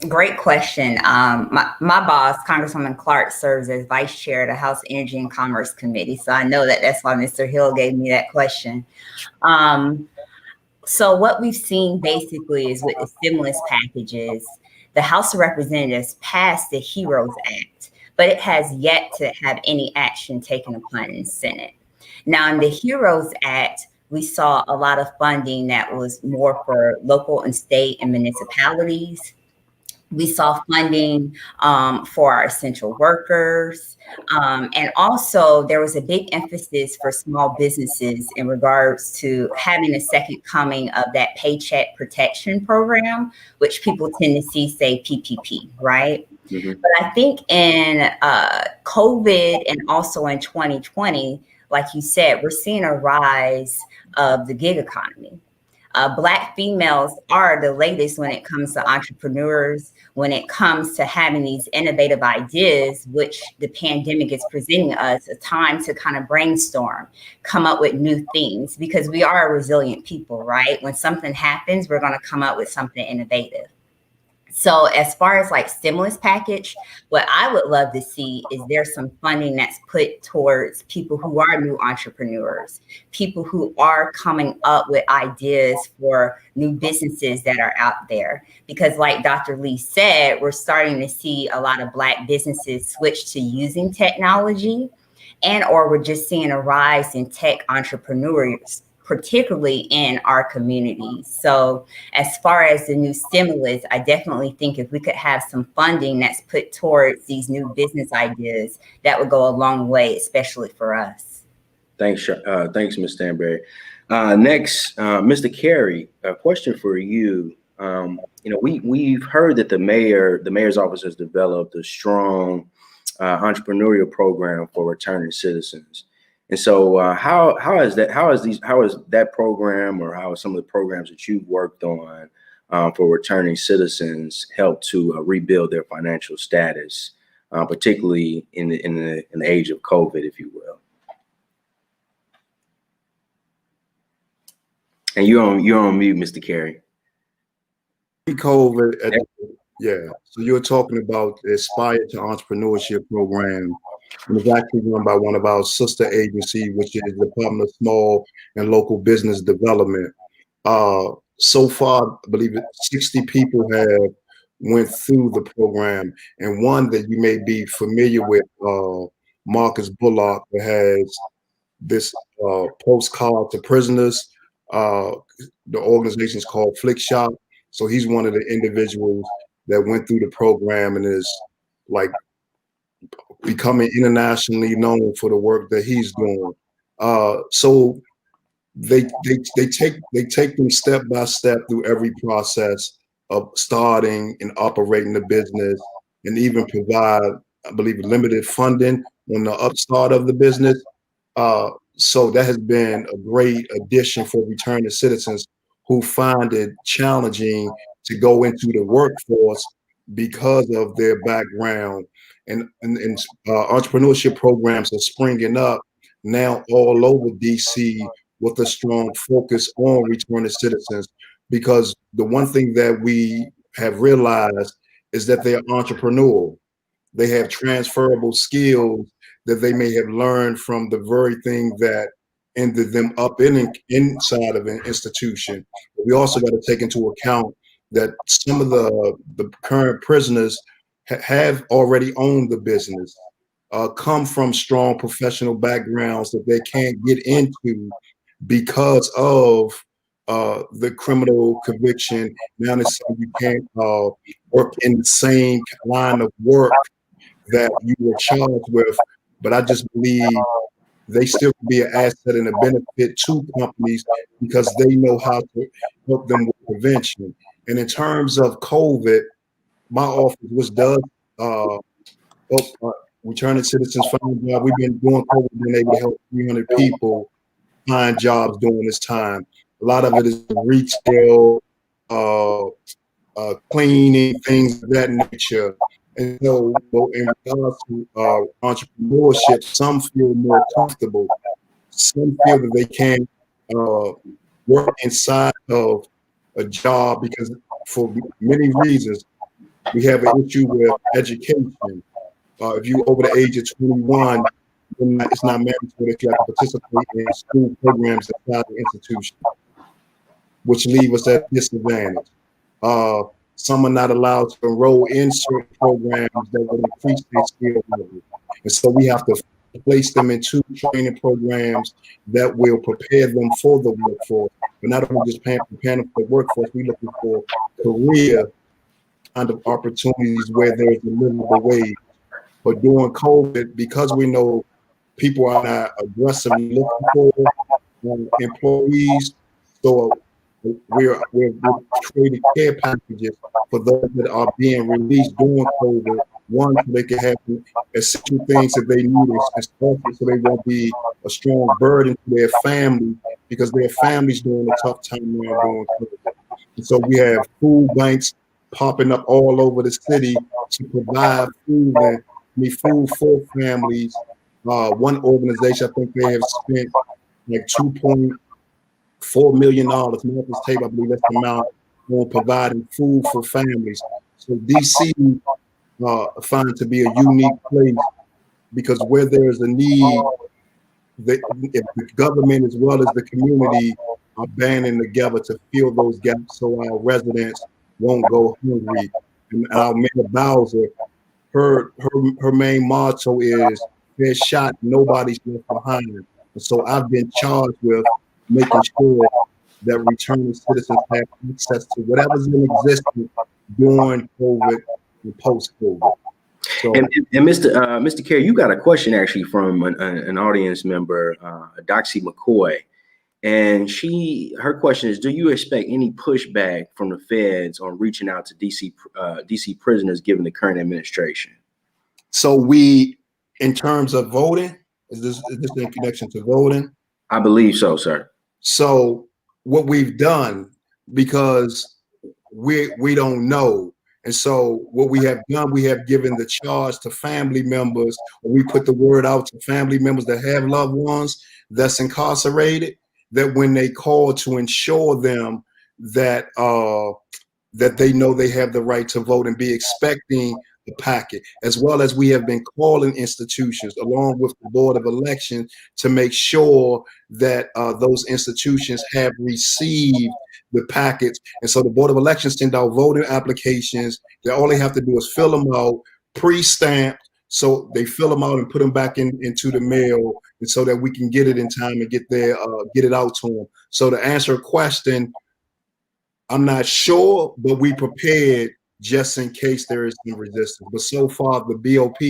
Great question. My boss, Congresswoman Clark, serves as vice chair of the House Energy and Commerce Committee. So I know that's why Mr. Hill gave me that question. So what we've seen basically is with the stimulus packages, the House of Representatives passed the HEROES Act, but it has yet to have any action taken upon in the Senate. Now, in the HEROES Act, we saw a lot of funding that was more for local and state and municipalities. We saw funding for our essential workers. And also there was a big emphasis for small businesses in regards to having a second coming of that Paycheck Protection Program, which people tend to see say PPP, right? But I think in COVID and also in 2020, like you said, we're seeing a rise of the gig economy. Black females are the latest when it comes to entrepreneurs, when it comes to having these innovative ideas, which the pandemic is presenting us a time to kind of brainstorm, come up with new things, because we are a resilient people, right? When something happens, we're going to come up with something innovative. So as far as like stimulus package, what I would love to see is there's some funding that's put towards people who are new entrepreneurs, people who are coming up with ideas for new businesses that are out there. Because like Dr. Lee said, we're starting to see a lot of Black businesses switch to using technology, and or we're just seeing a rise in tech entrepreneurs, particularly in our communities. So as far as the new stimulus, I definitely think if we could have some funding that's put towards these new business ideas, that would go a long way, especially for us. Thanks, Ms. Stanberry. Next, Mr. Carey, a question for you. We've heard that the mayor's office has developed a strong entrepreneurial program for returning citizens. And so how is that program, or how are some of the programs that you've worked on for returning citizens help to rebuild their financial status, particularly in the age of COVID, if you will? And you're on mute, Mr. Carey. COVID, yeah. So you're talking about the Aspire to Entrepreneurship program. And it's actually run by one of our sister agencies, which is the Department of Small and Local Business Development. So far, I believe 60 people have went through the program. And one that you may be familiar with, Marcus Bullock, that has this postcard to prisoners. The organization is called Flick Shop. So he's one of the individuals that went through the program and is like becoming internationally known for the work that he's doing. So they take them step by step through every process of starting and operating the business, and even provide, I believe, limited funding on the upstart of the business. So that has been a great addition for returning citizens who find it challenging to go into the workforce because of their background. And entrepreneurship programs are springing up now all over DC with a strong focus on returning citizens, because the one thing that we have realized is that they are entrepreneurial. They have transferable skills that they may have learned from the very thing that ended them up inside of an institution. We also got to take into account that some of the current prisoners have already owned the business, come from strong professional backgrounds that they can't get into because of the criminal conviction. Now they say you can't work in the same line of work that you were charged with. But I just believe they still can be an asset and a benefit to companies because they know how to help them with prevention. And in terms of COVID, my office, which does returning citizens find jobs, we've been doing COVID, been able to help 300 people find jobs during this time. A lot of it is retail, cleaning, things of that nature. And so in regards to entrepreneurship, some feel more comfortable. Some feel that they can work inside of a job because for many reasons, we have an issue with education. If you're over the age of 21, it's not mandatory that you have to participate in school programs inside the institution, which leave us at disadvantage. Some are not allowed to enroll in certain programs that would increase their skill level. And so we have to place them into training programs that will prepare them for the workforce. But not only just preparing them for the workforce, we're looking for career kind of opportunities where there's a livable wage. But during COVID, because we know people are not aggressively looking for employees, so we're creating care packages for those that are being released during COVID. One, so they can have essential things that they need, so they won't be a strong burden to their family, because their families doing a tough time now during COVID. And so we have food banks popping up all over the city to provide food food for families. One organization, I think they have spent like $2.4 million. Memphis Tape, I believe that's the amount, on providing food for families. So DC find to be a unique place, because where there is a need, if the government as well as the community are banding together to fill those gaps so our residents won't go hungry. And our Mayor Bowser, her main motto is "There's shot, nobody's left behind." And so I've been charged with making sure that returning citizens have access to whatever's in existence during COVID and post-COVID. So, and Mr. Carey, you got a question actually from an audience member, Doxy McCoy, and her question is: do you expect any pushback from the feds on reaching out to DC prisoners given the current administration? So we, in terms of voting, is this in connection to voting? I believe so, sir. So what we've done, because we don't know, and so what we have done, we have given the charge to family members, or we put the word out to family members that have loved ones that's incarcerated, that when they call to ensure them that that they know they have the right to vote and be expecting the packet, as well as we have been calling institutions along with the Board of Elections to make sure that those institutions have received the packets. And so the Board of Elections send out voting applications. All they have to do is fill them out, pre-stamped, so they fill them out and put them back into the mail, and so that we can get it in time and get it out to them. So to answer a question, I'm not sure, but we prepared just in case there is some resistance. But so far, the BOP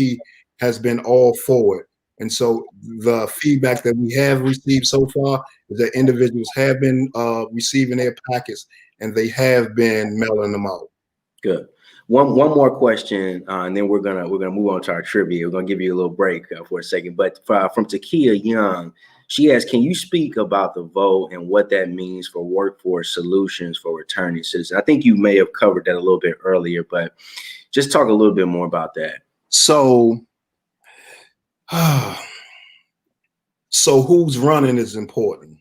has been all for it. And so the feedback that we have received so far is that individuals have been receiving their packets and they have been mailing them out. Good. One more question, and then we're gonna move on to our trivia. We're gonna give you a little break for a second. But from Takia Young, she asks, can you speak about the vote and what that means for workforce solutions for returning citizens? I think you may have covered that a little bit earlier, but just talk a little bit more about that. So who's running is important,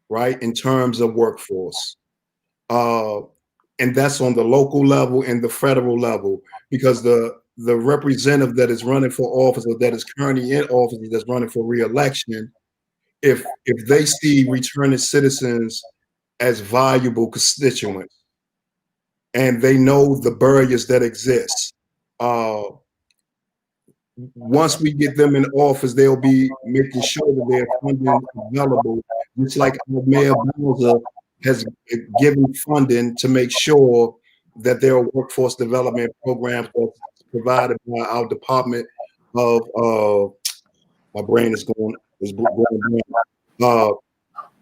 right? In terms of workforce. And that's on the local level and the federal level, because the representative that is running for office or that is currently in office that's running for re-election, if they see returning citizens as valuable constituents and they know the barriers that exist, once we get them in office, they'll be making sure that their funding is available, just like our Mayor Bowser has given funding to make sure that there are workforce development programs that's provided by our Department of my brain is going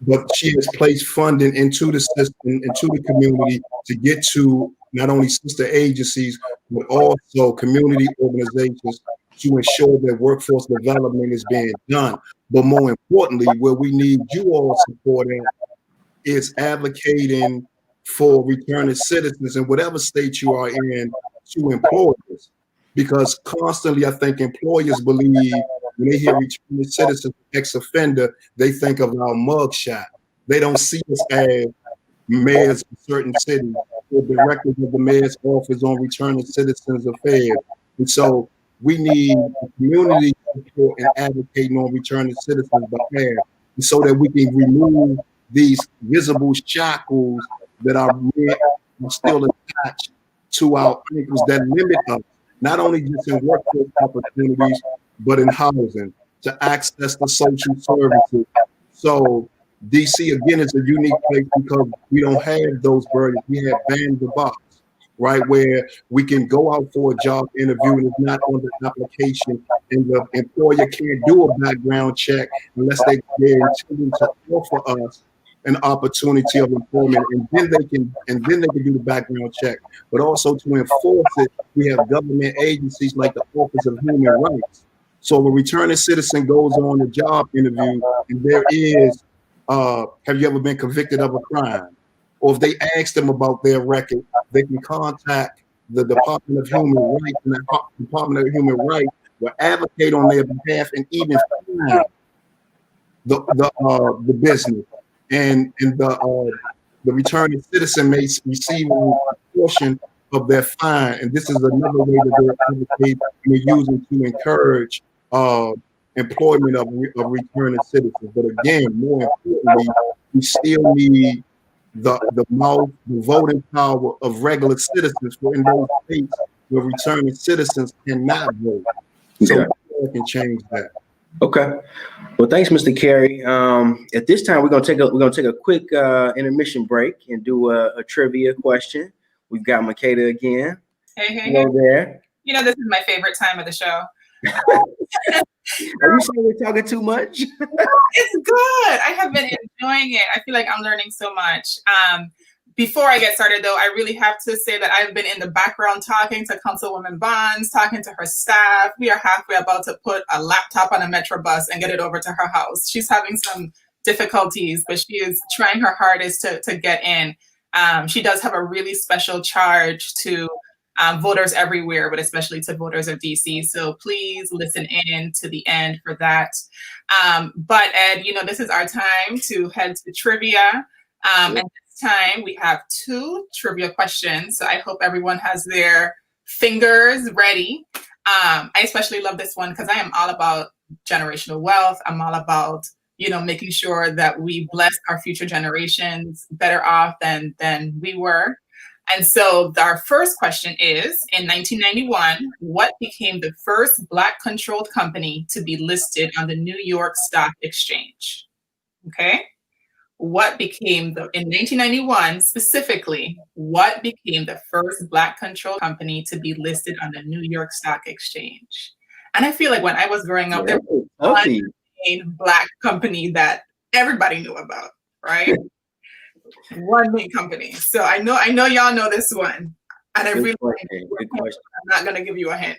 but she has placed funding into the system, into the community, to get to not only sister agencies, but also community organizations to ensure that workforce development is being done. But more importantly, where we need you all support at is advocating for returning citizens in whatever state you are in to employers. Because constantly, I think employers believe when they hear returning citizens, ex-offender, they think of our mugshot. They don't see us as mayors of certain cities or directors of the mayor's office on returning citizens affairs. And so we need community support and advocating on returning citizens behalf, so that we can remove these visible shackles that are still attached to our ankles that limit us, not only just in workforce opportunities, but in housing, to access the social services. So DC, again, is a unique place because we don't have those barriers. We have banned the box, right, where we can go out for a job interview and it's not on the application, and the employer can't do a background check unless they're intending to offer us an opportunity of employment, and then they can do the background check. But also to enforce it, we have government agencies like the Office of Human Rights. So if a returning citizen goes on a job interview and there is, have you ever been convicted of a crime? Or if they ask them about their record, they can contact the Department of Human Rights, and the Department of Human Rights will advocate on their behalf and even fine the business. And the returning citizen may receive a portion of their fine. And this is another way that they're advocating and using to encourage employment of returning citizens. But again, more importantly, we still need the voting power of regular citizens for in those states where returning citizens cannot vote. So we can change that. Okay. Well, thanks, Mr. Carey. At this time, we're gonna take a quick intermission break and do a trivia question. We've got Makeda again. Hey. Hello there. You know, this is my favorite time of the show. Are you saying we're talking too much? It's good. I have been enjoying it. I feel like I'm learning so much. Before I get started, though, I really have to say that I've been in the background talking to Councilwoman Bonds, talking to her staff. We are halfway about to put a laptop on a Metro bus and get it over to her house. She's having some difficulties, but she is trying her hardest to get in. She does have a really special charge to voters everywhere, but especially to voters of DC. So please listen in to the end for that. But Ed, this is our time to head to trivia. And this time we have 2 trivia questions. So I hope everyone has their fingers ready. I especially love this one because I am all about generational wealth. I'm all about, making sure that we bless our future generations better off than we were. And so our first question is, in 1991, what became the first Black-controlled company to be listed on the New York Stock Exchange? Okay. In 1991, specifically, what became the first Black-controlled company to be listed on the New York Stock Exchange? And I feel like when I was growing up, there was one main Black company that everybody knew about, right? One main company. So I know y'all know this one. And Good question. I'm not going to give you a hint.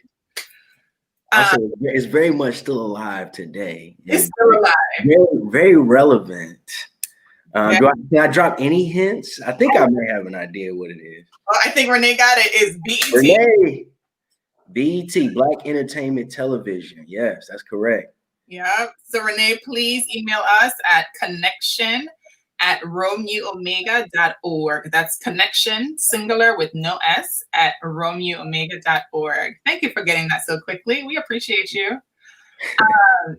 It's very much still alive today. It's still alive. Very, very relevant. Can I drop any hints? I think I may have an idea what it is. Well, I think Renee got it. It's BET. Renee. BET, Black Entertainment Television. Yes, that's correct. Yeah. So Renee, please email us at connection@rhomuomega.org. That's connection, singular with no S, at rhomuomega.org. Thank you for getting that so quickly. We appreciate you.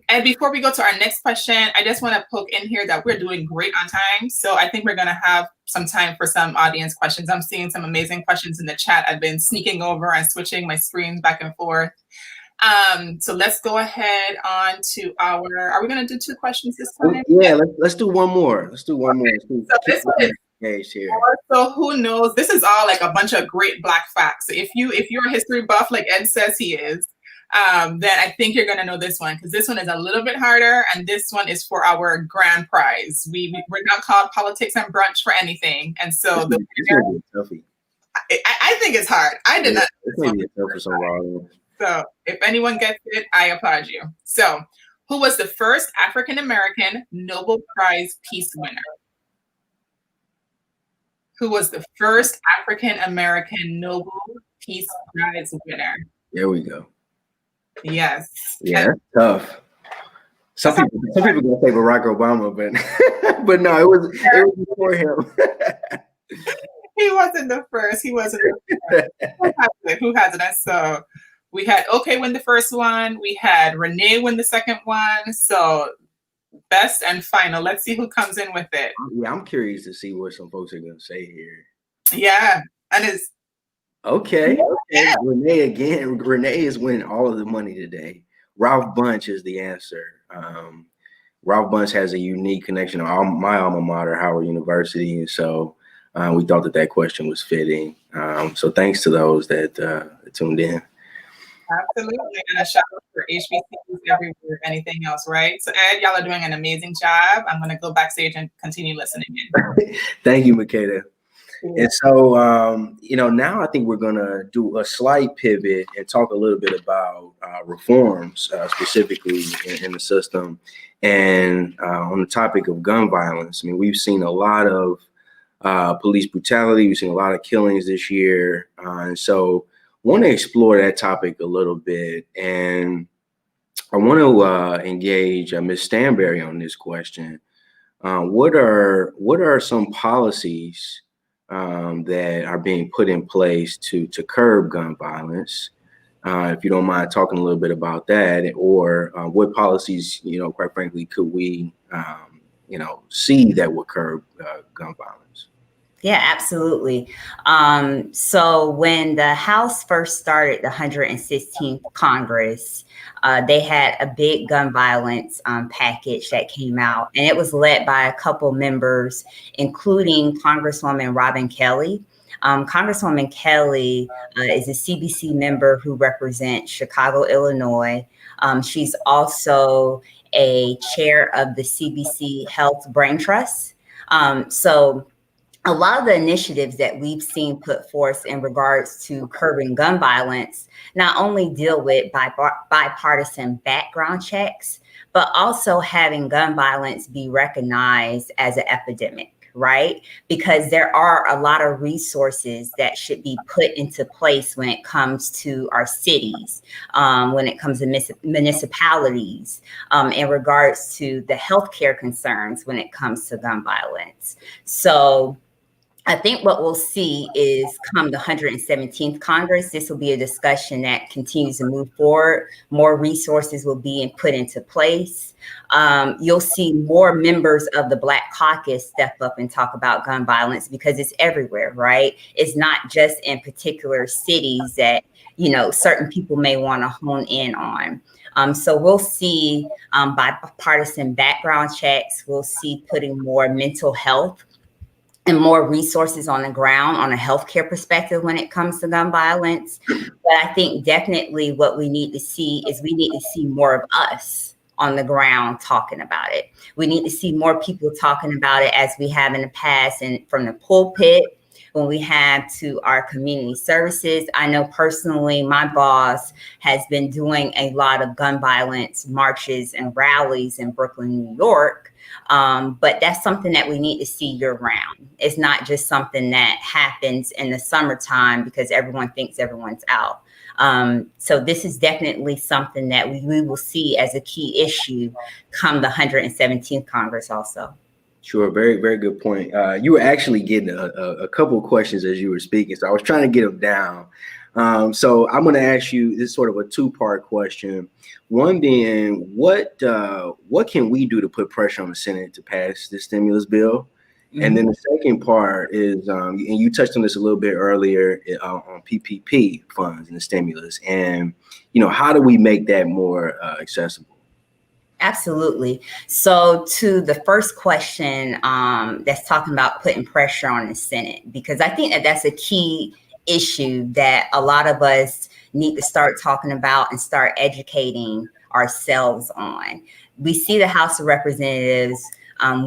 And before we go to our next question, I just want to poke in here that we're doing great on time. So I think we're going to have some time for some audience questions. I'm seeing some amazing questions in the chat. I've been sneaking over and switching my screens back and forth. So let's go ahead on to are we going to do 2 questions this time? Yeah, let's do one more. Let's do one more. So this one is here. So who knows? This is all like a bunch of great Black facts. So if you're a history buff like Ed says he is, then I think you're going to know this one, because this one is a little bit harder, and this one is for our grand prize. We're not called Politics and Brunch for anything, and so I think it's hard. I did not. So if anyone gets it, I applaud you. So who was the first African-American Nobel Prize Peace winner? Who was the first African-American Nobel Peace Prize winner? There we go. Yes. Yeah, that's tough. Some people gonna say Barack Obama, but no, it was before him. He wasn't the first. Who has it? So we had OK win the first one. We had Renee win the second one. So best and final. Let's see who comes in with it. Yeah, I'm curious to see what some folks are gonna say here. Yeah, and it's okay. Renee again. Renee is winning all of the money today. Ralph Bunche is the answer. Ralph Bunche has a unique connection to my alma mater, Howard University, and so we thought that question was fitting. So thanks to those that tuned in. Absolutely, and a shout out for HBCUs everywhere, if anything else, right? So Ed, y'all are doing an amazing job. I'm going to go backstage and continue listening in. Thank you, Makeda. And so, now I think we're going to do a slight pivot and talk a little bit about reforms, specifically in the system. And on the topic of gun violence, I mean, we've seen a lot of police brutality. We've seen a lot of killings this year. And so I want to explore that topic a little bit. And I want to engage Ms. Stanberry on this question. What are some policies that are being put in place to curb gun violence? If you don't mind talking a little bit about that, or what policies, quite frankly, could we, see that would curb gun violence? Yeah, absolutely. So when the House first started the 116th Congress, they had a big gun violence package that came out, and it was led by a couple members, including Congresswoman Robin Kelly. Congresswoman Kelly is a CBC member who represents Chicago, Illinois. She's also a chair of the CBC Health Brain Trust. So a lot of the initiatives that we've seen put forth in regards to curbing gun violence not only deal with bipartisan background checks, but also having gun violence be recognized as an epidemic, right? Because there are a lot of resources that should be put into place when it comes to our cities, when it comes to municipalities, in regards to the healthcare concerns when it comes to gun violence. So I think what we'll see is come the 117th Congress, this will be a discussion that continues to move forward. More resources will be put into place. You'll see more members of the Black Caucus step up and talk about gun violence because it's everywhere, right? It's not just in particular cities that, you know, certain people may want to hone in on. So we'll see bipartisan background checks. We'll see putting more mental health and more resources on the ground on a healthcare perspective when it comes to gun violence. But I think definitely what we need to see is we need to see more of us on the ground talking about it. We need to see more people talking about it as we have in the past and from the pulpit, when we have to our community services. I know personally, my boss has been doing a lot of gun violence marches and rallies in Brooklyn, New York. But that's something that we need to see year round. It's not just something that happens in the summertime because everyone thinks everyone's out. So this is definitely something that we will see as a key issue come the 117th Congress also. Sure. Very, very good point. You were actually getting a couple of questions as you were speaking, so I was trying to get them down. So I'm going to ask you this sort of a two-part question. One being, what can we do to put pressure on the Senate to pass this stimulus bill? Mm-hmm. And then the second part is, and you touched on this a little bit earlier on PPP funds and the stimulus, and how do we make that more accessible? Absolutely. So to the first question, that's talking about putting pressure on the Senate, because I think that that's a key issue that a lot of us need to start talking about and start educating ourselves on. We see the House of Representatives,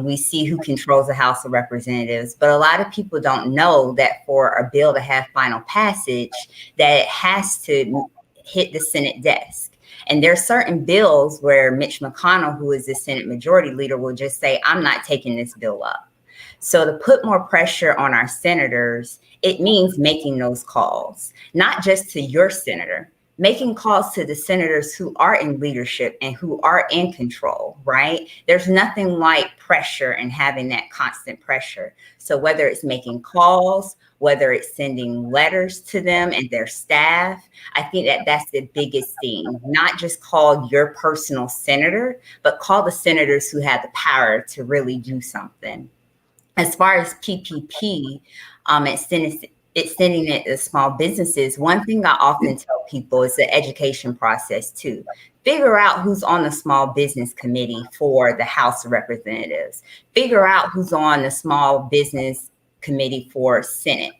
we see who controls the House of Representatives, but a lot of people don't know that for a bill to have final passage, that it has to hit the Senate desk. And there are certain bills where Mitch McConnell, who is the Senate Majority Leader, will just say, I'm not taking this bill up. So to put more pressure on our senators, it means making those calls, not just to your senator, making calls to the senators who are in leadership and who are in control, right? There's nothing like pressure and having that constant pressure. So whether it's making calls, whether it's sending letters to them and their staff, I think that that's the biggest thing. Not just call your personal senator, but call the senators who have the power to really do something. As far as PPP, extending it to small businesses, one thing I often tell people is the education process too. Figure out who's on the small business committee for the House of Representatives. Figure out who's on the small business committee for Senate,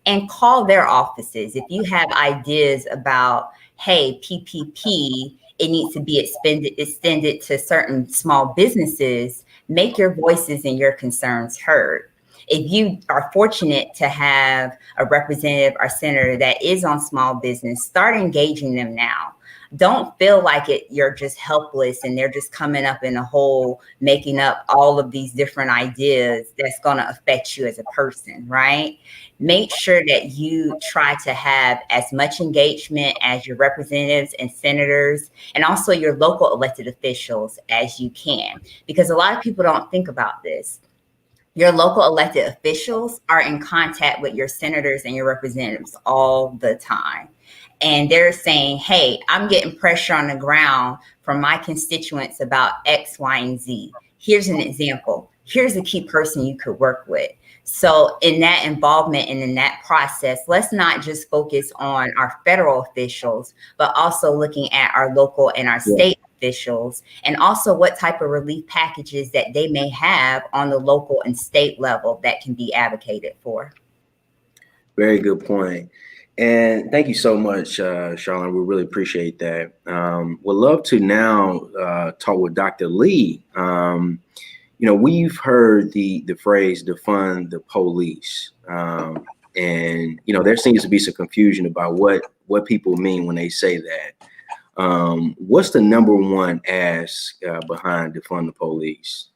and call their offices. If you have ideas about, hey, PPP, it needs to be extended to certain small businesses, make your voices and your concerns heard. If you are fortunate to have a representative or senator that is on small business, start engaging them now. Don't feel like you're just helpless and they're just coming up in a hole, making up all of these different ideas that's going to affect you as a person, right? Make sure that you try to have as much engagement as your representatives and senators and also your local elected officials as you can, because a lot of people don't think about this. Your local elected officials are in contact with your senators and your representatives all the time. And they're saying, hey, I'm getting pressure on the ground from my constituents about X, Y, and Z. Here's an example. Here's a key person you could work with. So in that involvement and in that process, let's not just focus on our federal officials, but also looking at our local and our state officials, and also what type of relief packages that they may have on the local and state level that can be advocated for. Very good point. And thank you so much, Charlene. We really appreciate that. Would love to now talk with Dr. Lee. We've heard the phrase defund the police. And, there seems to be some confusion about what people mean when they say that. What's the number one ask behind defund the police?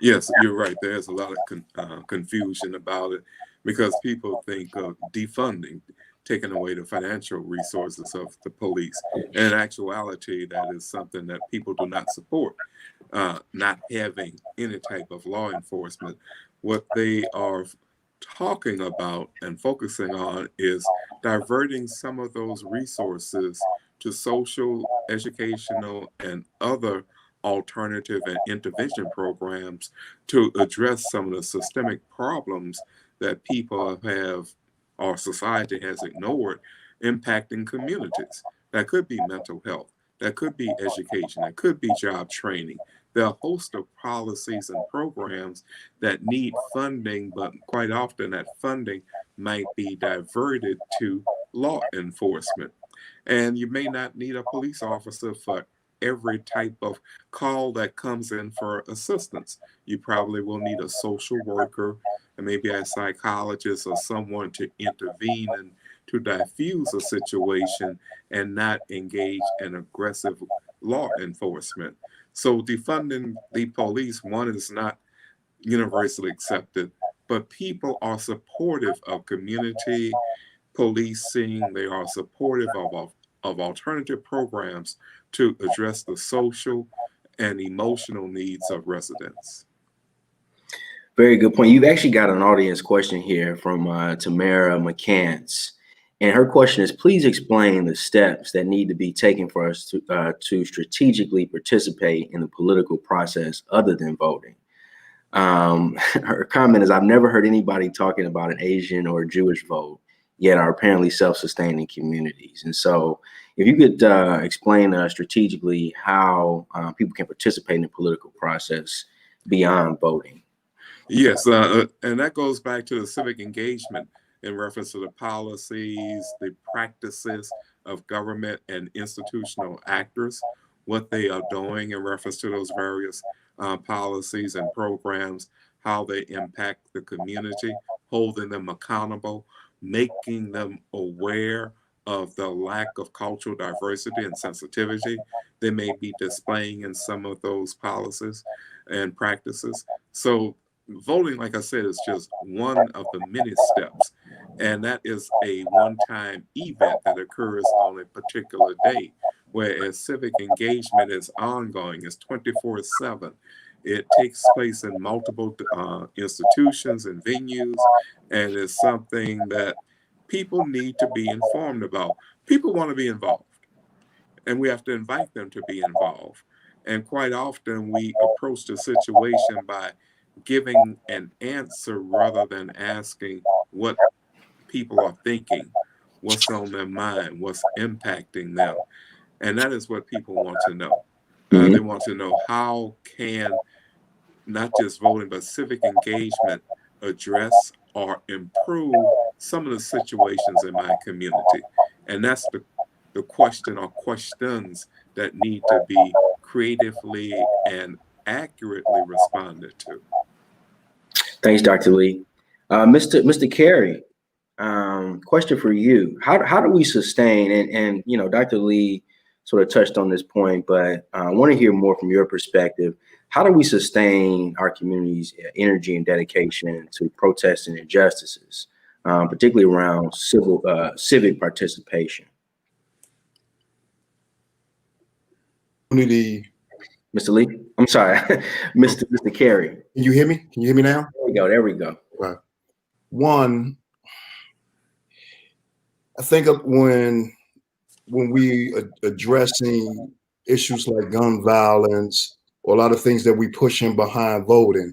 Yes, you're right. There's a lot of confusion about it because people think of defunding, taking away the financial resources of the police. And in actuality, that is something that people do not support, not having any type of law enforcement. What they are talking about and focusing on is diverting some of those resources to social, educational, and other alternative and intervention programs to address some of the systemic problems that people have or society has ignored impacting communities. That could be mental health, that could be education, that could be job training. There are a host of policies and programs that need funding, but quite often that funding might be diverted to law enforcement. And you may not need a police officer for every type of call that comes in for assistance. You probably will need a social worker and maybe a psychologist or someone to intervene and to diffuse a situation and not engage in aggressive law enforcement. So defunding the police, one, is not universally accepted, but people are supportive of community policing. They are supportive of alternative programs to address the social and emotional needs of residents. Very good point. You've actually got an audience question here from Tamara McCants. And her question is, please explain the steps that need to be taken for us to strategically participate in the political process other than voting. Her comment is, I've never heard anybody talking about an Asian or Jewish vote, yet are apparently self-sustaining communities. And so if you could explain strategically how people can participate in the political process beyond voting. Yes, and that goes back to the civic engagement in reference to the policies, the practices of government and institutional actors, what they are doing in reference to those various policies and programs, how they impact the community, holding them accountable, making them aware of the lack of cultural diversity and sensitivity they may be displaying in some of those policies and practices. So voting, like I said, is just one of the many steps. And that is a one-time event that occurs on a particular day, whereas civic engagement is ongoing, it's 24/7. It takes place in multiple institutions and venues, and it's something that people need to be informed about. People want to be involved, and we have to invite them to be involved. And quite often we approach the situation by giving an answer rather than asking what people are thinking, what's on their mind, what's impacting them. And that is what people want to know. They want to know, how can not just voting, but civic engagement address or improve some of the situations in my community? And that's the question or questions that need to be creatively and accurately responded to. Thanks, Dr. Lee. Mr. Carey, question for you. How do we sustain, and you know, Dr. Lee sort of touched on this point, but I want to hear more from your perspective. How do we sustain our community's energy and dedication to protesting injustices, particularly around civic participation? Community. Mr. Lee, I'm sorry, Mr. Carey. Can you hear me? Can you hear me now? There we go. Right. One, I think of when we are addressing issues like gun violence or a lot of things that we pushing behind voting,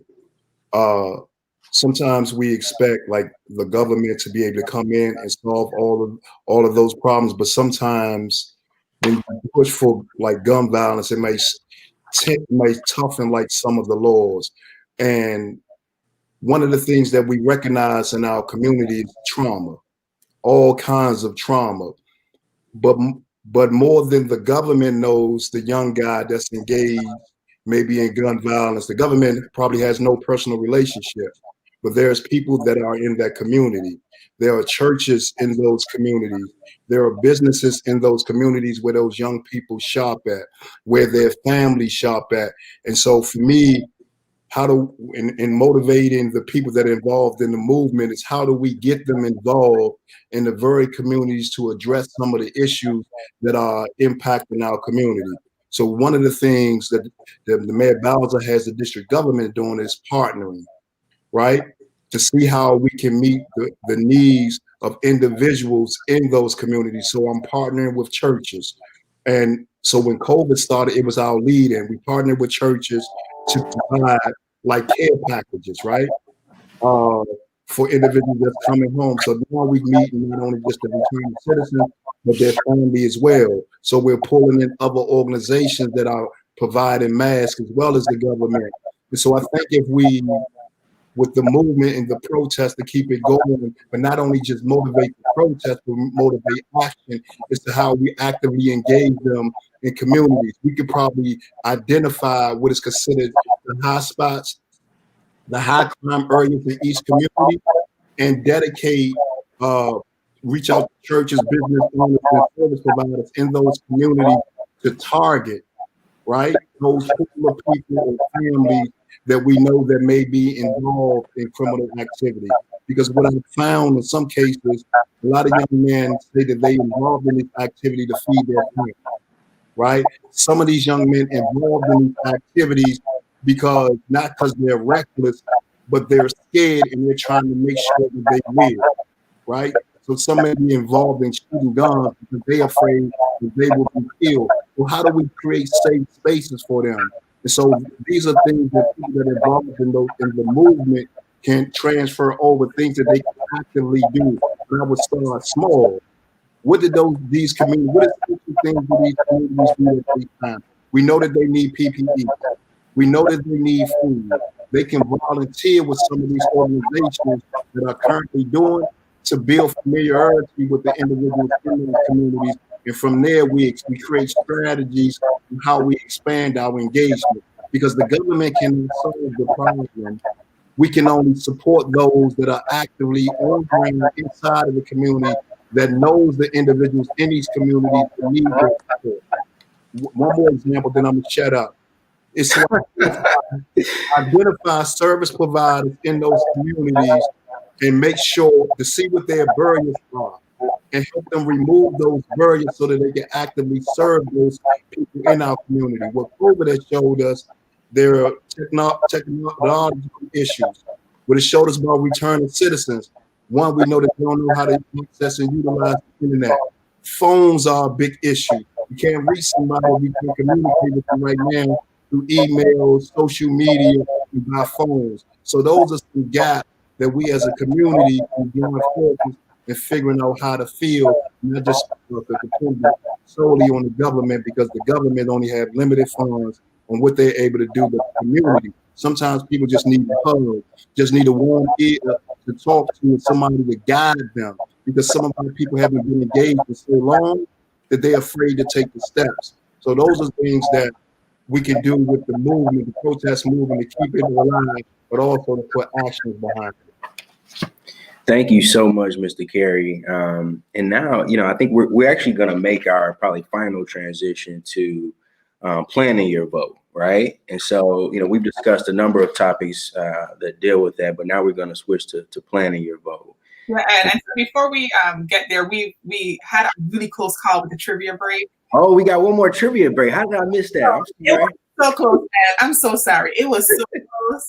sometimes we expect like the government to be able to come in and solve all of those problems, but sometimes when you push for like gun violence, it may toughen like some of the laws. And one of the things that we recognize in our community is trauma, all kinds of trauma. But more than the government knows the young guy that's engaged maybe in gun violence, the government probably has no personal relationship, but there's people that are in that community. There are churches in those communities. There are businesses in those communities where those young people shop at, where their families shop at. And so for me, in motivating the people that are involved in the movement is how do we get them involved in the very communities to address some of the issues that are impacting our community. So one of the things that the Mayor Bowser has the district government doing is partnering, right? To see how we can meet the needs of individuals in those communities. So I'm partnering with churches. And so when COVID started, it was our lead, and we partnered with churches to provide like care packages, right? For individuals that's coming home. So now we meet not only just the returning citizens, but their family as well. So we're pulling in other organizations that are providing masks as well as the government. And so I think if we, with the movement and the protest to keep it going, but not only just motivate the protest, but motivate action as to how we actively engage them in communities. We could probably identify what is considered the high spots, the high crime areas in each community, and dedicate, reach out to churches, business owners, and service providers in those communities to target, right, those particular people and families that we know that may be involved in criminal activity. Because what I've found in some cases, a lot of young men say that they involved in this activity to feed their family, right? Some of these young men involved in these activities because, not because they're reckless, but they're scared and they're trying to make sure that they live, right? So some may be involved in shooting guns because they're afraid that they will be killed. So how do we create safe spaces for them? And so these are things that people that are involved in the movement can transfer over, things that they can actively do. And I would start small. What did these communities, what is the things that these communities do at this time? We know that they need PPE. We know that they need food. They can volunteer with some of these organizations that are currently doing to build familiarity with the individuals in those communities. And from there, we create strategies on how we expand our engagement. Because the government cannot solve the problem. We can only support those that are actively on ground inside of the community that knows the individuals in these communities that need their support. One more example, then I'm gonna shut up. It's to identify service providers in those communities and make sure to see what their barriers are and help them remove those barriers so that they can actively serve those people in our community. What COVID has showed us, there are technological issues. What it showed us about returning citizens, one, we know that they don't know how to access and utilize the internet. Phones are a big issue. You can't reach somebody, we can communicate with them right now through emails, social media, and by phones. So those are some gaps that we as a community can join forces in figuring out how to feel, not just dependent solely on the government, because the government only have limited funds on what they're able to do with the community. Sometimes people just need a hug, just need a warm ear to talk to, and somebody to guide them, because some of our people haven't been engaged for so long that they're afraid to take the steps. So those are things that we can do with the movement, the protest movement, to keep it alive, but also to put actions behind it. Thank you so much, Mr. Carey. And now, I think we're actually going to make our probably final transition to planning your vote, right? And so, we've discussed a number of topics that deal with that, but now we're going to switch to planning your vote. Yeah, and so before we get there, we had a really close call with the trivia break. Oh, we got one more trivia break. How did I miss that? I'm sorry. It was so close, man. I'm so sorry. It was so close.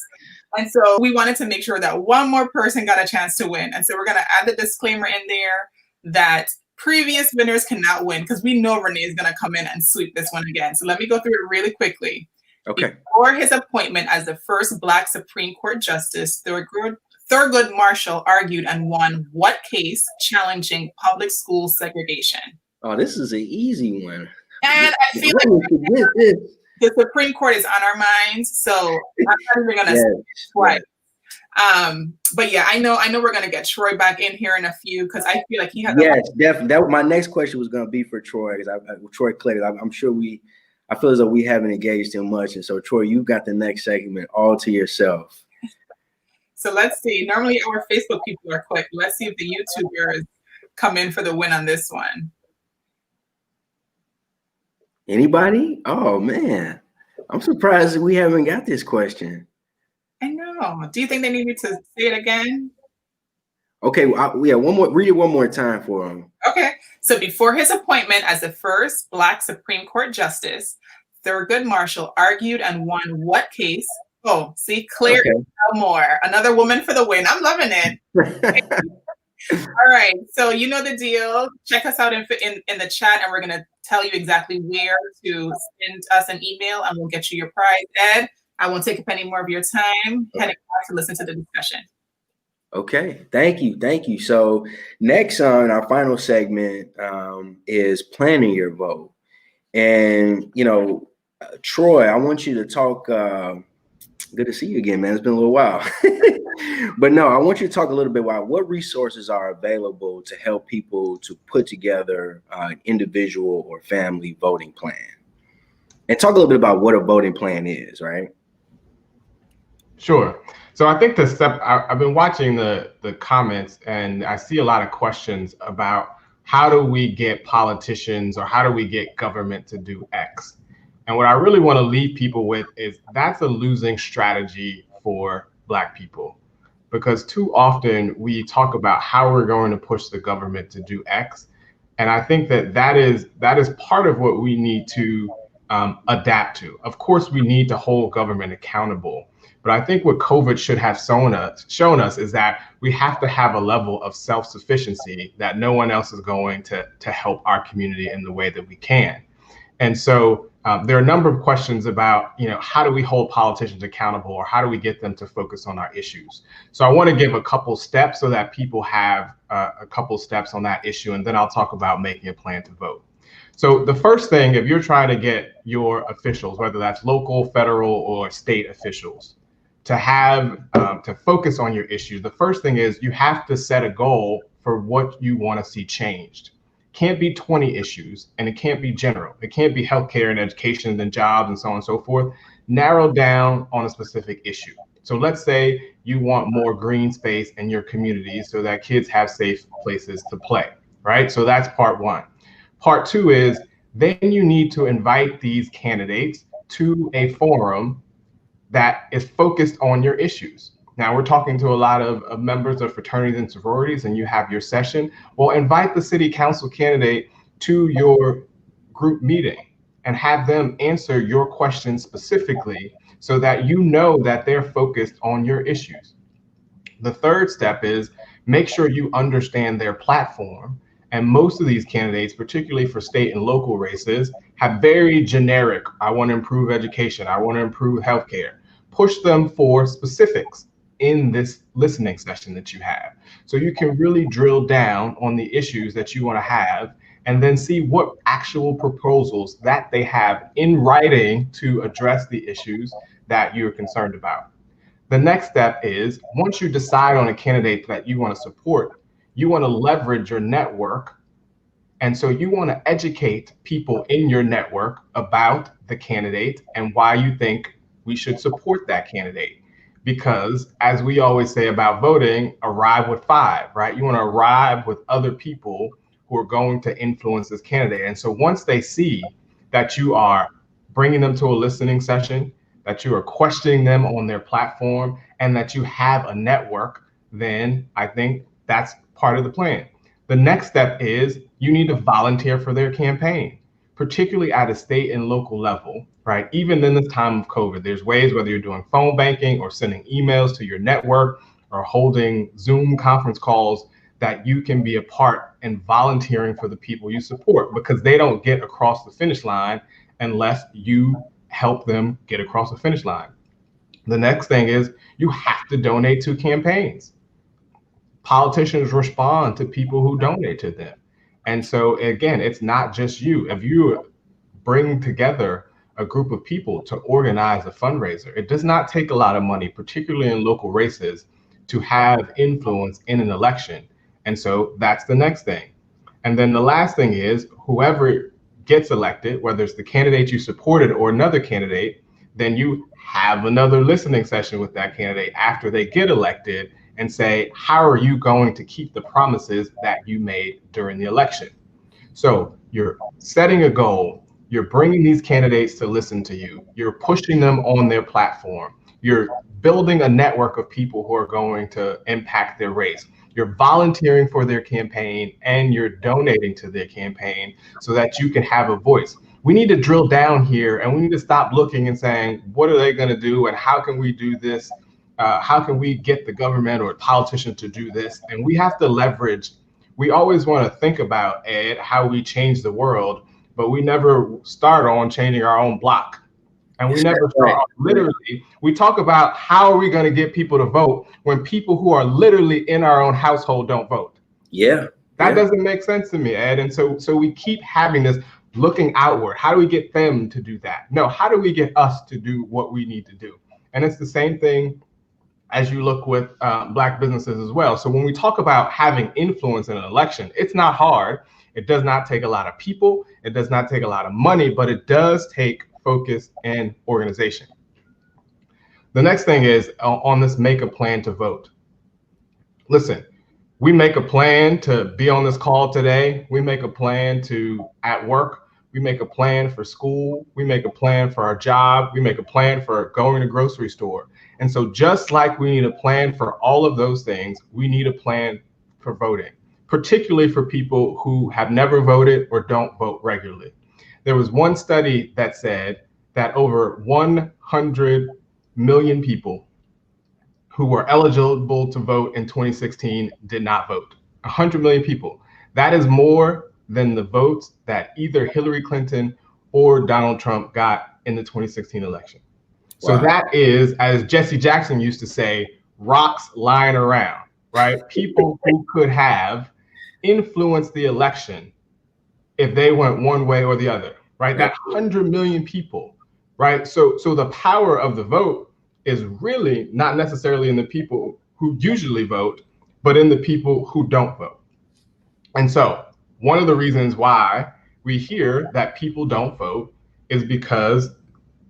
And so we wanted to make sure that one more person got a chance to win. And so we're going to add the disclaimer in there that previous winners cannot win, because we know Renee is going to come in and sweep this one again. So let me go through it really quickly. Okay. Before his appointment as the first Black Supreme Court Justice, Thurgood Marshall argued and won what case challenging public school segregation? Oh, this is an easy one. And I feel like the Supreme Court is on our minds, so I'm not even gonna say it twice. But yeah, I know we're gonna get Troy back in here in a few, because I feel like he has. Yes, definitely. That my next question was gonna be for Troy, because Troy Clay. I'm sure I feel as though we haven't engaged him much, and so Troy, you've got the next segment all to yourself. So let's see. Normally our Facebook people are quick. Let's see if the YouTubers come in for the win on this one. Anybody? Oh man, I'm surprised that we haven't got this question. Oh, do you think they need me to say it again? Okay, yeah, read it one more time for him. Okay, so before his appointment as the first Black Supreme Court Justice, Thurgood Marshall argued and won what case? Oh, see, Claire Elmore, another woman for the win. I'm loving it. All right, so you know the deal. Check us out in the chat, and we're going to tell you exactly where to send us an email, and we'll get you your prize. Ed, I won't take up any more of your time. Heading back to listen to the discussion. Okay, thank you. So next on our final segment is planning your vote. And, you know, Troy, I want you to talk. Good to see you again, man. It's been a little while. But no, I want you to talk a little bit about what resources are available to help people to put together an individual or family voting plan. And talk a little bit about what a voting plan is, right? Sure. So I think I've been watching the comments, and I see a lot of questions about how do we get politicians or how do we get government to do X? And what I really want to leave people with is that's a losing strategy for Black people, because too often we talk about how we're going to push the government to do X. And I think that is part of what we need to adapt to. Of course, we need to hold government accountable. But I think what COVID should have shown us is that we have to have a level of self-sufficiency that no one else is going to help our community in the way that we can. And so there are a number of questions about, you know, how do we hold politicians accountable, or how do we get them to focus on our issues? So I want to give a couple steps so that people have a couple steps on that issue, and then I'll talk about making a plan to vote. So the first thing, if you're trying to get your officials, whether that's local, federal, or state officials, to have to focus on your issues, the first thing is you have to set a goal for what you want to see changed. Can't be 20 issues, and it can't be general. It can't be healthcare and education and jobs and so on and so forth. Narrow down on a specific issue. So let's say you want more green space in your community so that kids have safe places to play, right? So that's part one. Part two is then you need to invite these candidates to a forum that is focused on your issues. Now we're talking to a lot of members of fraternities and sororities, and you have your session. Well, invite the city council candidate to your group meeting and have them answer your questions specifically so that you know that they're focused on your issues. The third step is make sure you understand their platform. And most of these candidates, particularly for state and local races, have very generic, I want to improve education, I want to improve healthcare. Push them for specifics in this listening session that you have. So you can really drill down on the issues that you want to have, and then see what actual proposals that they have in writing to address the issues that you're concerned about. The next step is, once you decide on a candidate that you want to support, you want to leverage your network. And so you want to educate people in your network about the candidate and why you think we should support that candidate. Because as we always say about voting, arrive with 5, right? You want to arrive with other people who are going to influence this candidate. And so once they see that you are bringing them to a listening session, that you are questioning them on their platform, and that you have a network, then I think that's part of the plan. The next step is you need to volunteer for their campaign, particularly at a state and local level, right? Even in this time of COVID, there's ways, whether you're doing phone banking or sending emails to your network or holding Zoom conference calls, that you can be a part and volunteering for the people you support, because they don't get across the finish line unless you help them get across the finish line. The next thing is you have to donate to campaigns. Politicians respond to people who donate to them. And so again, it's not just you. If you bring together a group of people to organize a fundraiser, it does not take a lot of money, particularly in local races, to have influence in an election. And so that's the next thing. And then the last thing is whoever gets elected, whether it's the candidate you supported or another candidate, then you have another listening session with that candidate after they get elected and say, how are you going to keep the promises that you made during the election? So you're setting a goal, you're bringing these candidates to listen to you, you're pushing them on their platform, You're building a network of people who are going to impact their race. You're volunteering for their campaign and you're donating to their campaign so that you can have a voice. We need to drill down here and we need to stop looking and saying, what are they going to do and how can we do this? How can we get the government or politicians to do this? And we have to leverage. We always want to think about, Ed, how we change the world, but we never start on changing our own block. And we never start off, literally, we talk about how are we going to get people to vote when people who are literally in our own household don't vote. Yeah. That doesn't make sense to me, Ed. And so we keep having this looking outward. How do we get them to do that? No, how do we get us to do what we need to do? And it's the same thing as you look with Black businesses as well. So when we talk about having influence in an election, it's not hard. It does not take a lot of people. It does not take a lot of money, but it does take focus and organization. The next thing is on this make a plan to vote. Listen, we make a plan to be on this call today. We make a plan to at work. We make a plan for school. We make a plan for our job. We make a plan for going to grocery store. And so just like we need a plan for all of those things, we need a plan for voting, particularly for people who have never voted or don't vote regularly. There was one study that said that over 100 million people who were eligible to vote in 2016 did not vote. 100 million people. That is more than the votes that either Hillary Clinton or Donald Trump got in the 2016 election. So that is, as Jesse Jackson used to say, rocks lying around, right? People who could have influenced the election if they went one way or the other, right? That 100 million people, right? So the power of the vote is really not necessarily in the people who usually vote, but in the people who don't vote. And so one of the reasons why we hear that people don't vote is because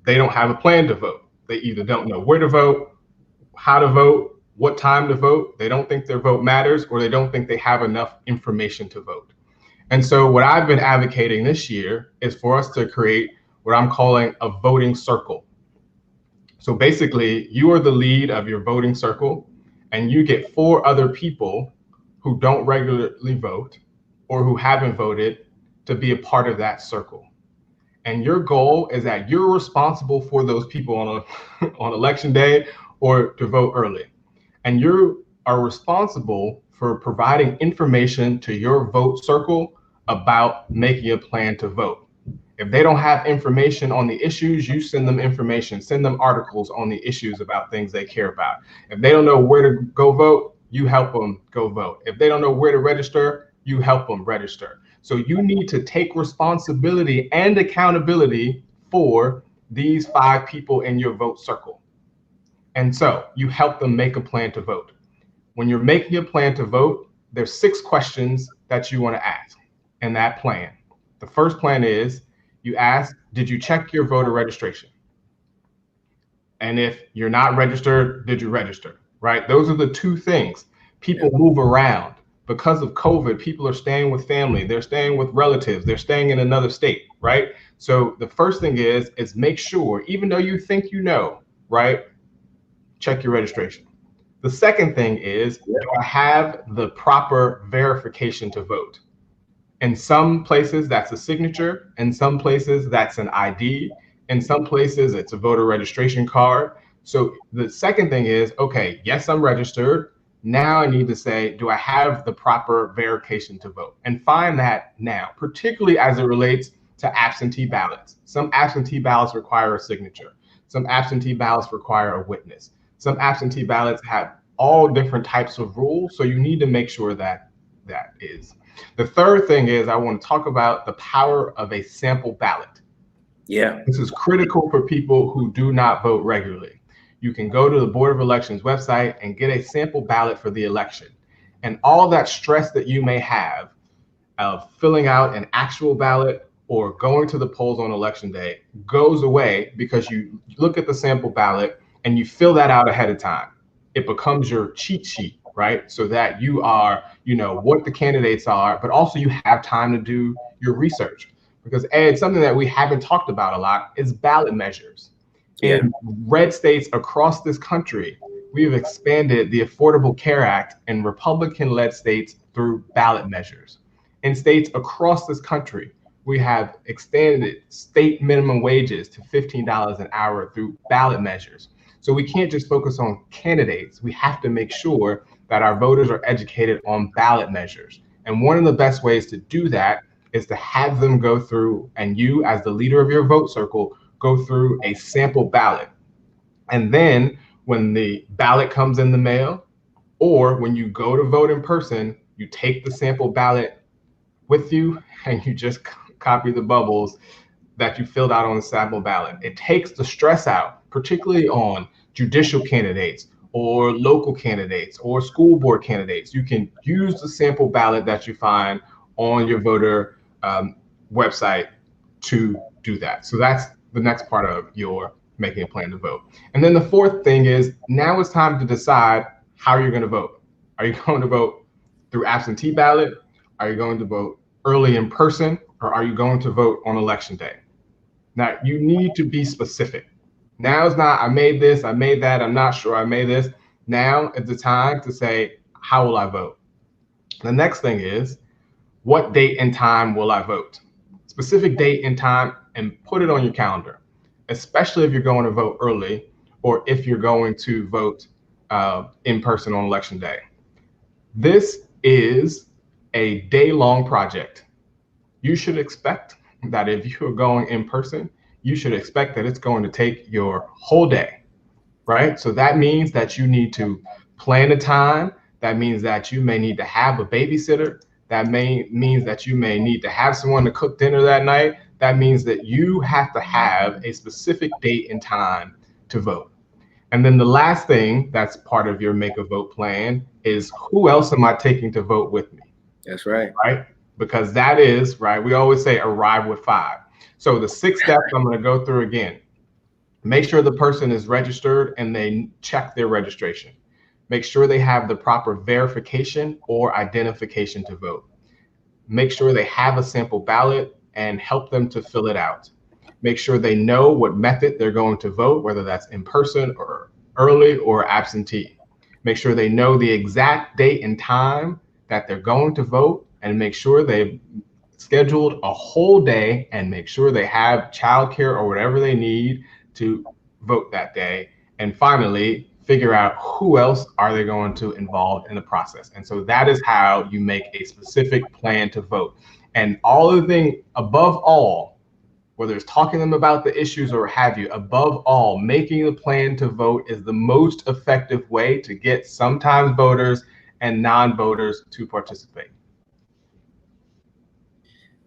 they don't have a plan to vote. They either don't know where to vote, how to vote, what time to vote. They don't think their vote matters, or they don't think they have enough information to vote. And so what I've been advocating this year is for us to create what I'm calling a voting circle. So basically, you are the lead of your voting circle, and you get 4 other people who don't regularly vote or who haven't voted to be a part of that circle. And your goal is that you're responsible for those people on election day or to vote early. And you are responsible for providing information to your vote circle about making a plan to vote. If they don't have information on the issues, you send them information, send them articles on the issues about things they care about. If they don't know where to go vote, you help them go vote. If they don't know where to register, you help them register. So you need to take responsibility and accountability for these 5 people in your vote circle. And so you help them make a plan to vote. When you're making a plan to vote, there's 6 questions that you want to ask in that plan. The first plan is you ask, did you check your voter registration? And if you're not registered, did you register, right? Those are the 2 things. People move around. Because of COVID, people are staying with family, they're staying with relatives, they're staying in another state, right? So the first thing is make sure, even though you think you know, right, check your registration. The second thing is, do I have the proper verification to vote? In some places, that's a signature. In some places, that's an ID. In some places, it's a voter registration card. So the second thing is, okay, yes, I'm registered. Now I need to say, do I have the proper verification to vote? And find that now, particularly as it relates to absentee ballots. Some absentee ballots require a signature. Some absentee ballots require a witness. Some absentee ballots have all different types of rules. So you need to make sure that that is. The third thing is I want to talk about the power of a sample ballot. Yeah. This is critical for people who do not vote regularly. You can go to the Board of Elections website and get a sample ballot for the election. And all that stress that you may have of filling out an actual ballot or going to the polls on election day goes away because you look at the sample ballot and you fill that out ahead of time. It becomes your cheat sheet, right? So that you are, you know, what the candidates are, but also you have time to do your research. Because Ed, something that we haven't talked about a lot is ballot measures. In red states across this country, we've expanded the Affordable Care Act in Republican-led states through ballot measures. In states across this country, we have extended state minimum wages to $15 an hour through ballot measures. So we can't just focus on candidates. We have to make sure that our voters are educated on ballot measures. And one of the best ways to do that is to have them go through, and you as the leader of your vote circle, go through a sample ballot. And then when the ballot comes in the mail, or when you go to vote in person, you take the sample ballot with you and you just copy the bubbles that you filled out on the sample ballot. It takes the stress out, particularly on judicial candidates or local candidates or school board candidates. You can use the sample ballot that you find on your voter website to do that. So that's the next part of your making a plan to vote. And then the fourth thing is, now it's time to decide how you're going to vote. Are you going to vote through absentee ballot? Are you going to vote early in person? Or are you going to vote on election day? Now, you need to be specific. Now is not, I made this, I made that, I'm not sure I made this. Now is the time to say, how will I vote? The next thing is, what date and time will I vote? Specific date and time, and put it on your calendar, especially if you're going to vote early or if you're going to vote in person on election day. This is a day-long project. You should expect that if you're going in person, you should expect that it's going to take your whole day, right? So that means that you need to plan a time. That means that you may need to have a babysitter. That means that you may need to have someone to cook dinner that night. That means that you have to have a specific date and time to vote. And then the last thing that's part of your make a vote plan is, who else am I taking to vote with me? That's right. Right? Because that is, right, we always say arrive with 5. So the 6 steps I'm going to go through again. Make sure the person is registered and they check their registration. Make sure they have the proper verification or identification to vote. Make sure they have a sample ballot and help them to fill it out. Make sure they know what method they're going to vote, whether that's in person or early or absentee. Make sure they know the exact date and time that they're going to vote, and make sure they've scheduled a whole day, and make sure they have childcare or whatever they need to vote that day. And finally, figure out who else are they going to involve in the process. And so that is how you make a specific plan to vote. And all of the thing, above all, whether it's talking to them about the issues or have you, above all, making the plan to vote is the most effective way to get sometimes voters and non-voters to participate.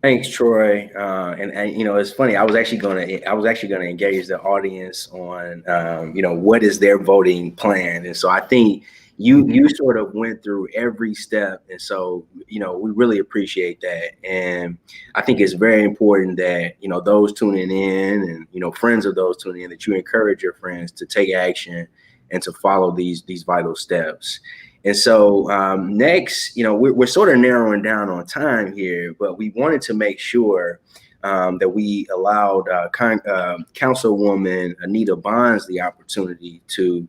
Thanks, Troy. And you know, it's funny. I was actually going to engage the audience on you know, what is their voting plan, and so I think you sort of went through every step, and so you know, we really appreciate that. And I think it's very important that, you know, those tuning in and, you know, friends of those tuning in, that you encourage your friends to take action and to follow these vital steps. And so next, you know, we're sort of narrowing down on time here, but we wanted to make sure that we allowed Councilwoman Anita Bonds the opportunity to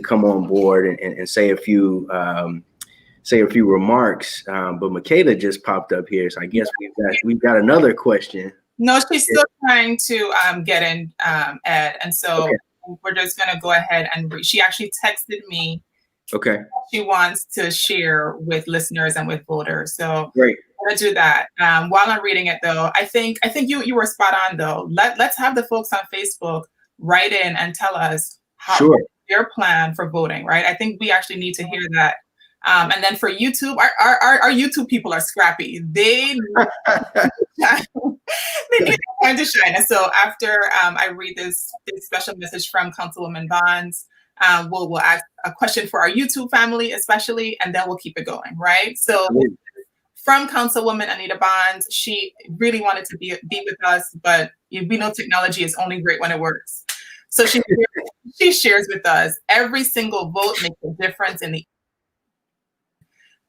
come on board and say a few remarks. But Makeda just popped up here, so I guess we've got another question. No, she's still trying to get in, Ed, and so okay, we're just gonna go ahead and she actually texted me. Okay. She wants to share with listeners and with voters. So great. I'm gonna do that. While I'm reading it though, I think you were spot on though. Let's have the folks on Facebook write in and tell us how their plan for voting, right? I think we actually need to hear that. And then for YouTube, our YouTube people are scrappy. They need time to shine. And so after I read this special message from Councilwoman Bonds, we'll ask a question for our YouTube family, especially, and then we'll keep it going, right? So from Councilwoman Anita Bonds, she really wanted to be with us, but we know technology is only great when it works. So she shares with us, every single vote makes a difference in the.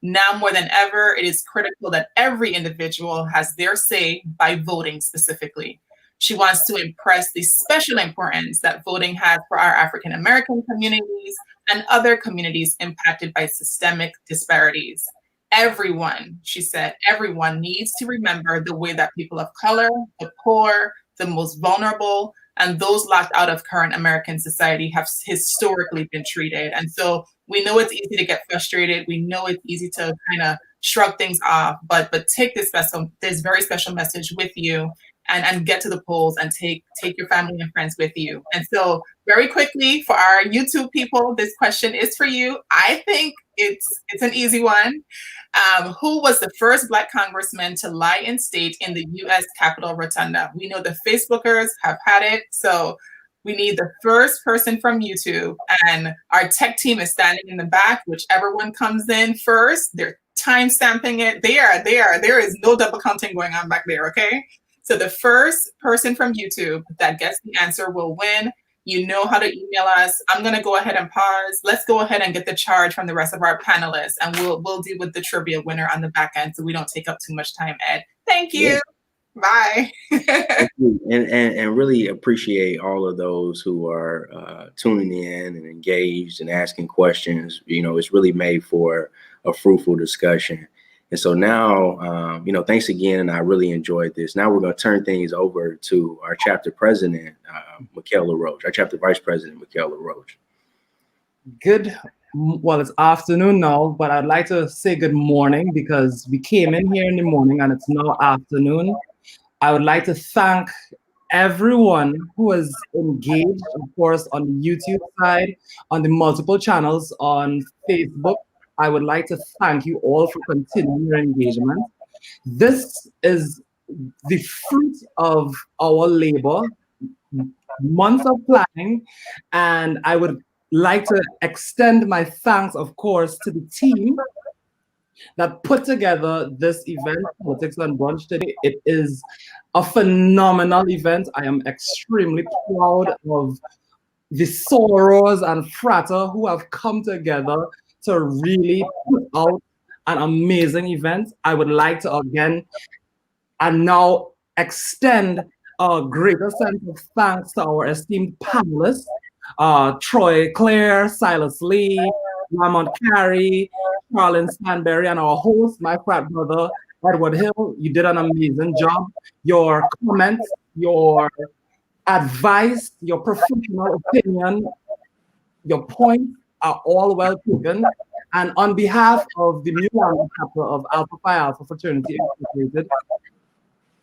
Now more than ever, it is critical that every individual has their say by voting specifically. She wants to impress the special importance that voting has for our African American communities and other communities impacted by systemic disparities. Everyone, she said, everyone needs to remember the way that people of color, the poor, the most vulnerable, and those locked out of current American society have historically been treated. And so we know it's easy to get frustrated. We know it's easy to kind of shrug things off, but take this very special message with you and get to the polls and take your family and friends with you. And so very quickly for our YouTube people, this question is for you. I think it's an easy one. Who was the first Black congressman to lie in state in the U.S. Capitol Rotunda? We know the Facebookers have had it, so we need the first person from YouTube, and our tech team is standing in the back. Whichever one comes in first, they're time stamping it. There is no double counting going on back there, okay? So the first person from YouTube that gets the answer will win. You know how to email us. I'm going to go ahead and pause. Let's go ahead and get the charge from the rest of our panelists, and we'll deal with the trivia winner on the back end so we don't take up too much time, Ed. Thank you. Yeah. Bye. Thank you. And really appreciate all of those who are tuning in and engaged and asking questions. You know, it's really made for a fruitful discussion. And so now, thanks again. I really enjoyed this. Now we're going to turn things over to our chapter president, Michaela Roach, our chapter vice president, Michaela Roach. Well, it's afternoon now, but I'd like to say good morning because we came in here in the morning and it's now afternoon. I would like to thank everyone who has engaged, of course, on the YouTube side, on the multiple channels on Facebook. I would like to thank you all for continuing your engagement. This is the fruit of our labor, months of planning, and I would like to extend my thanks, of course, to the team that put together this event, Politics Brunch today. It is a phenomenal event. I am extremely proud of the sorors and frater who have come together to really put out an amazing event. I would like to again and now extend a greater sense of thanks to our esteemed panelists, Troy Claire, Silas Lee, Lamont Carey, Charlene Stanberry, and our host, my frat brother, Edward Hill. You did an amazing job. Your comments, your advice, your professional opinion, your points are all well taken. And on behalf of the new Lambda Chapter of Alpha Kappa Alpha Fraternity Incorporated,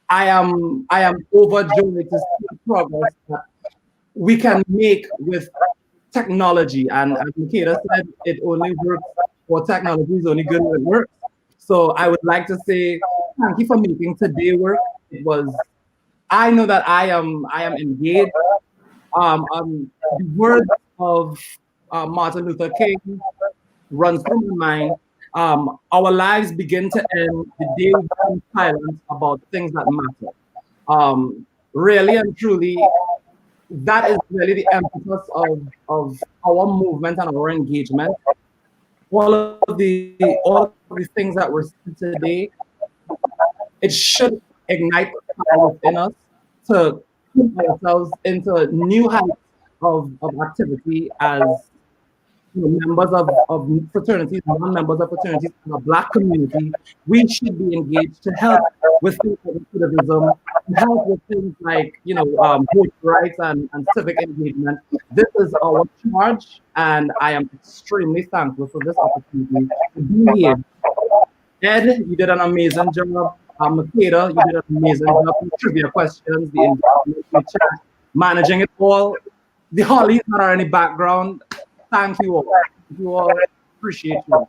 I am overjoyed to see the progress that we can make with technology. And as Makeda said, it only works, or technology is only good when it works. So I would like to say thank you for making today work. I know that I am engaged. The words of Martin Luther King runs through my mind. Our lives begin to end the day we become silent about things that matter. Really and truly, that is really the emphasis of our movement and our engagement. All of the things that we're seeing today, it should ignite power within us to put ourselves into new heights of activity as members of fraternities, non-members of fraternities in the Black community. We should be engaged to help with things like activism, to help with things like vote rights and civic engagement. This is our charge, and I am extremely thankful for this opportunity to be here. Ed, you did an amazing job. Makeda, you did an amazing job. The trivia questions, the engagement, the chat, managing it all. The Hollies that are in the background. Thank you all. Thank you all. Appreciate you.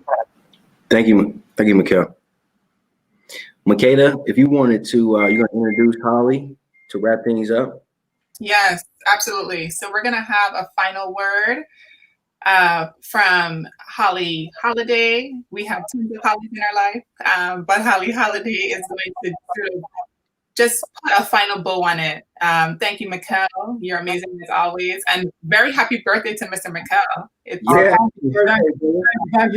Thank you, Mikhail. Makeda, if you wanted to, you're going to introduce Holly to wrap things up. Yes, absolutely. So we're going to have a final word from Holly Holiday. We have tons of Hollies in our life, but Holly Holiday is going to sort of just put a final bow on it. Thank you, Mikhail. You're amazing as always. And very happy birthday to Mr. Mikhail.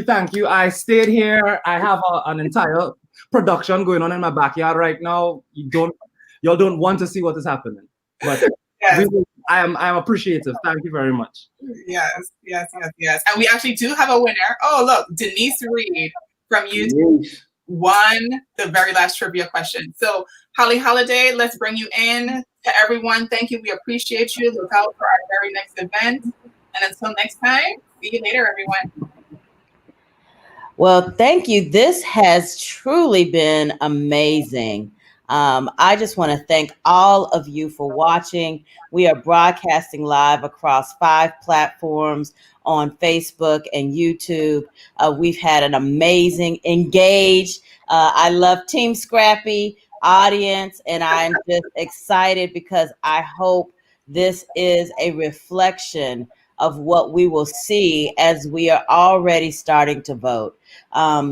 Thank you. I stayed here. I have an entire production going on in my backyard right now. Y'all don't want to see what is happening. But Yes. I'm appreciative. Thank you very much. Yes. And we actually do have a winner. Oh, look, Denise Reed from YouTube won the very last trivia question. So, Holly Holiday, let's bring you in. To everyone, thank you. We appreciate you. Look out for our very next event. And until next time, see you later, everyone. Well, thank you. This has truly been amazing. I just want to thank all of you for watching. We are broadcasting live across 5 platforms on Facebook and YouTube. We've had an amazing, engaged, I love Team Scrappy audience, and I'm just excited because I hope this is a reflection of what we will see as we are already starting to vote.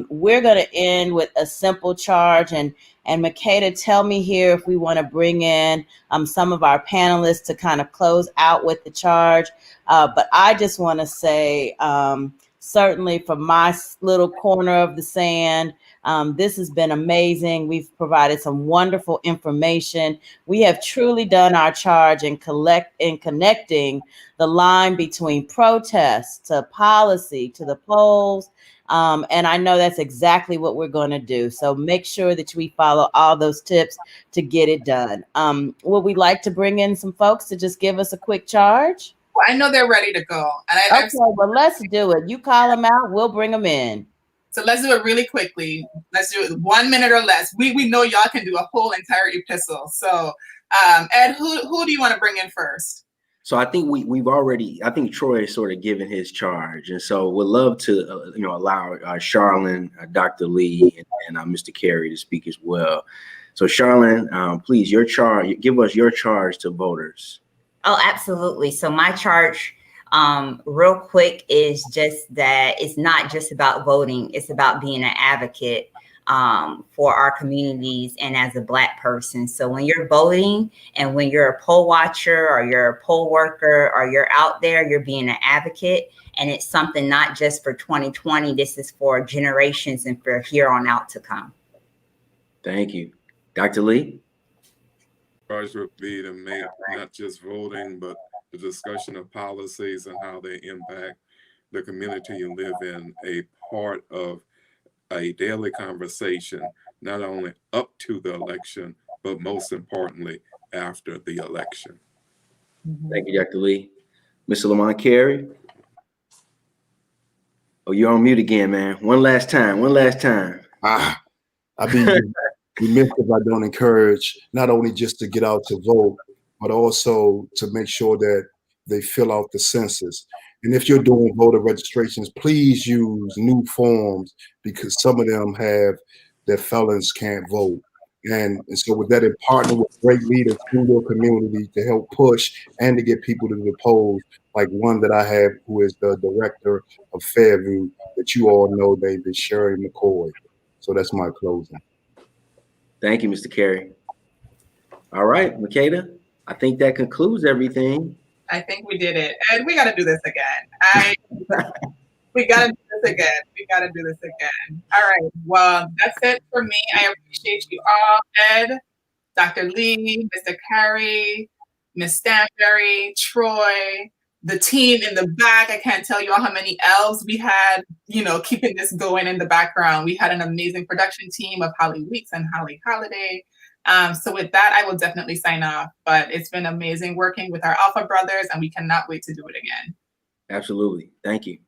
We're going to end with a simple charge, and Makeda, tell me here if we want to bring in some of our panelists to kind of close out with the charge. But I just want to say, certainly from my little corner of the sand, this has been amazing. We've provided some wonderful information. We have truly done our charge in connecting the line between protests to policy to the polls. And I know that's exactly what we're going to do. So make sure that we follow all those tips to get it done. Would we like to bring in some folks to just give us a quick charge? Well, I know they're ready to go. And okay, well, let's do it. You call them out, we'll bring them in. So let's do it really quickly. Let's do it 1 minute or less. We know y'all can do a whole entire epistle. So Ed, who do you want to bring in first? So I think we've already, I think Troy has sort of given his charge. And so we'd love to, allow Charlene, Dr. Lee, and Mr. Carey to speak as well. So Charlene, please, your charge, give us your charge to voters. Oh, absolutely. So my charge real quick is just that it's not just about voting. It's about being an advocate for our communities and as a Black person. So when you're voting and when you're a poll watcher or you're a poll worker or you're out there, you're being an advocate. And it's something not just for 2020. This is for generations and for here on out to come. Thank you. Dr. Lee? Charge would be to make not just voting, but the discussion of policies and how they impact the community you live in a part of a daily conversation, not only up to the election, but most importantly, after the election. Thank you, Dr. Lee. Mr. Lamont Carey? Oh, you're on mute again, man. One last time. I'll be remiss if I don't encourage not only just to get out to vote, but also to make sure that they fill out the census. And if you're doing voter registrations, please use new forms because some of them have that felons can't vote. And so with that, in partner with great leaders in your community to help push and to get people to the polls, like one that I have who is the director of Fairview that you all know, David, Sherry McCoy. So that's my closing. Thank you, Mr. Carey. All right, Makeda, I think that concludes everything. I think we did it. And we got to do this again. We got to do this again. All right. Well, that's it for me. I appreciate you all. Ed, Dr. Lee, Mr. Carey, Ms. Stanberry, Troy, the team in the back. I can't tell you all how many elves we had, keeping this going in the background. We had an amazing production team of Holly Weeks and Holly Holiday. So with that, I will definitely sign off. But it's been amazing working with our Alpha brothers, and we cannot wait to do it again. Absolutely. Thank you.